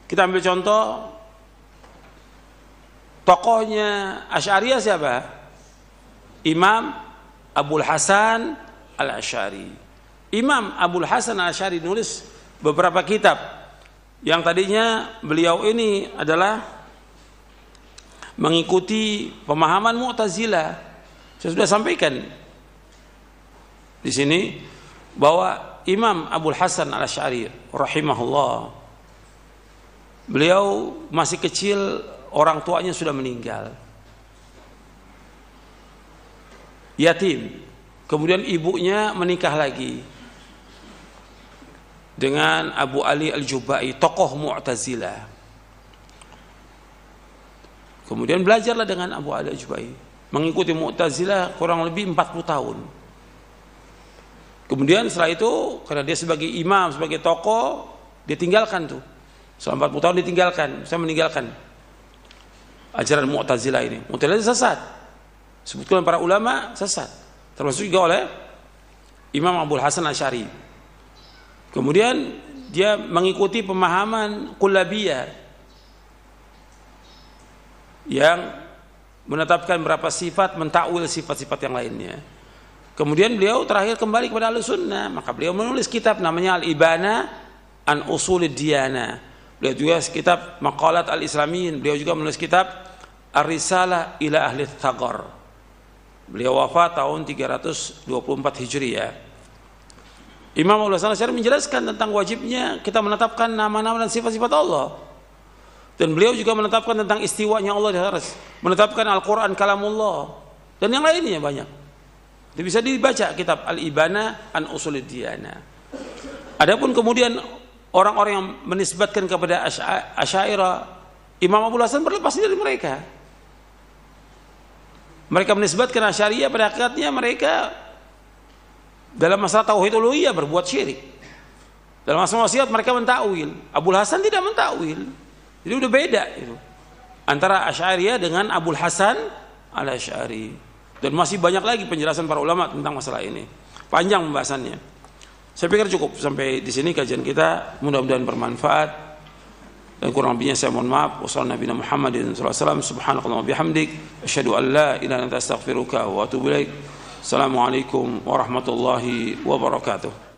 [SPEAKER 1] kita ambil contoh tokohnya Asy'ariyah siapa? Imam Abul Hasan Al-Asy'ari. Imam Abul Hasan Al-Asy'ari nulis beberapa kitab yang tadinya beliau ini adalah mengikuti pemahaman Mu'tazilah. Saya sudah sampaikan di sini bahwa Imam Abul Hasan Al-Asy'ari rahimahullah, beliau masih kecil, orang tuanya sudah meninggal, yatim. Kemudian ibunya menikah lagi dengan Abu Ali Al-Jubai, tokoh Mu'tazilah. Kemudian belajarlah dengan Abu Ali Al-Jubai, mengikuti Mu'tazilah kurang lebih 40 tahun. Kemudian setelah itu, karena dia sebagai imam, sebagai tokoh, dia tinggalkan tuh. Selama 40 tahun ditinggalkan, saya meninggalkan ajaran Mu'tazilah ini. Mu'tazilah sesat. Sebutkan para ulama sesat. Termasuk juga oleh Imam Abul Hasan Asy'ari. Kemudian dia mengikuti pemahaman Kullabiyah yang menetapkan berapa sifat, mentakwil sifat-sifat yang lainnya. Kemudian beliau terakhir kembali kepada Ahlus Sunnah, maka beliau menulis kitab namanya Al-Ibana an Usulid Diyana. Beliau juga kitab Maqalat Al-Islamiyin. Beliau juga menulis kitab Ar-Risalah ila Ahli Thaghar. Beliau wafat tahun 324 Hijriah. Imam Abul Hasan Asy'ari menjelaskan tentang wajibnya kita menetapkan nama-nama dan sifat-sifat Allah. Dan beliau juga menetapkan tentang istiwanya Allah di atas, menetapkan Al-Quran kalamullah dan yang lainnya banyak. Itu bisa dibaca kitab Al-Ibana an Usulid Diyana. Adapun kemudian orang-orang yang menisbatkan kepada Asy'ariyah, Imam Abul Hasan berlepas dari mereka. Mereka menisbatkan Asy'ariyah, pada hakikatnya mereka dalam masalah tauhid uluhiyah berbuat syirik. Dalam masalah wasiat mereka mentakwil. Abul Hasan tidak mentakwil. Jadi udah beda itu antara Asy'ariyah dengan Abul Hasan Al-Asy'ari. Dan masih banyak lagi penjelasan para ulama tentang masalah ini. Panjang pembahasannya. Saya pikir cukup sampai di sini kajian kita. Mudah-mudahan bermanfaat. Dan kurang lebihnya saya mohon maaf. Wassalamualaikum warahmatullahi wabarakatuh. Subhanakallahumma bihamdik, asyhadu an la ilaha illa anta astaghfiruka wa atubu ilaik. Assalamualaikum warahmatullahi wabarakatuh.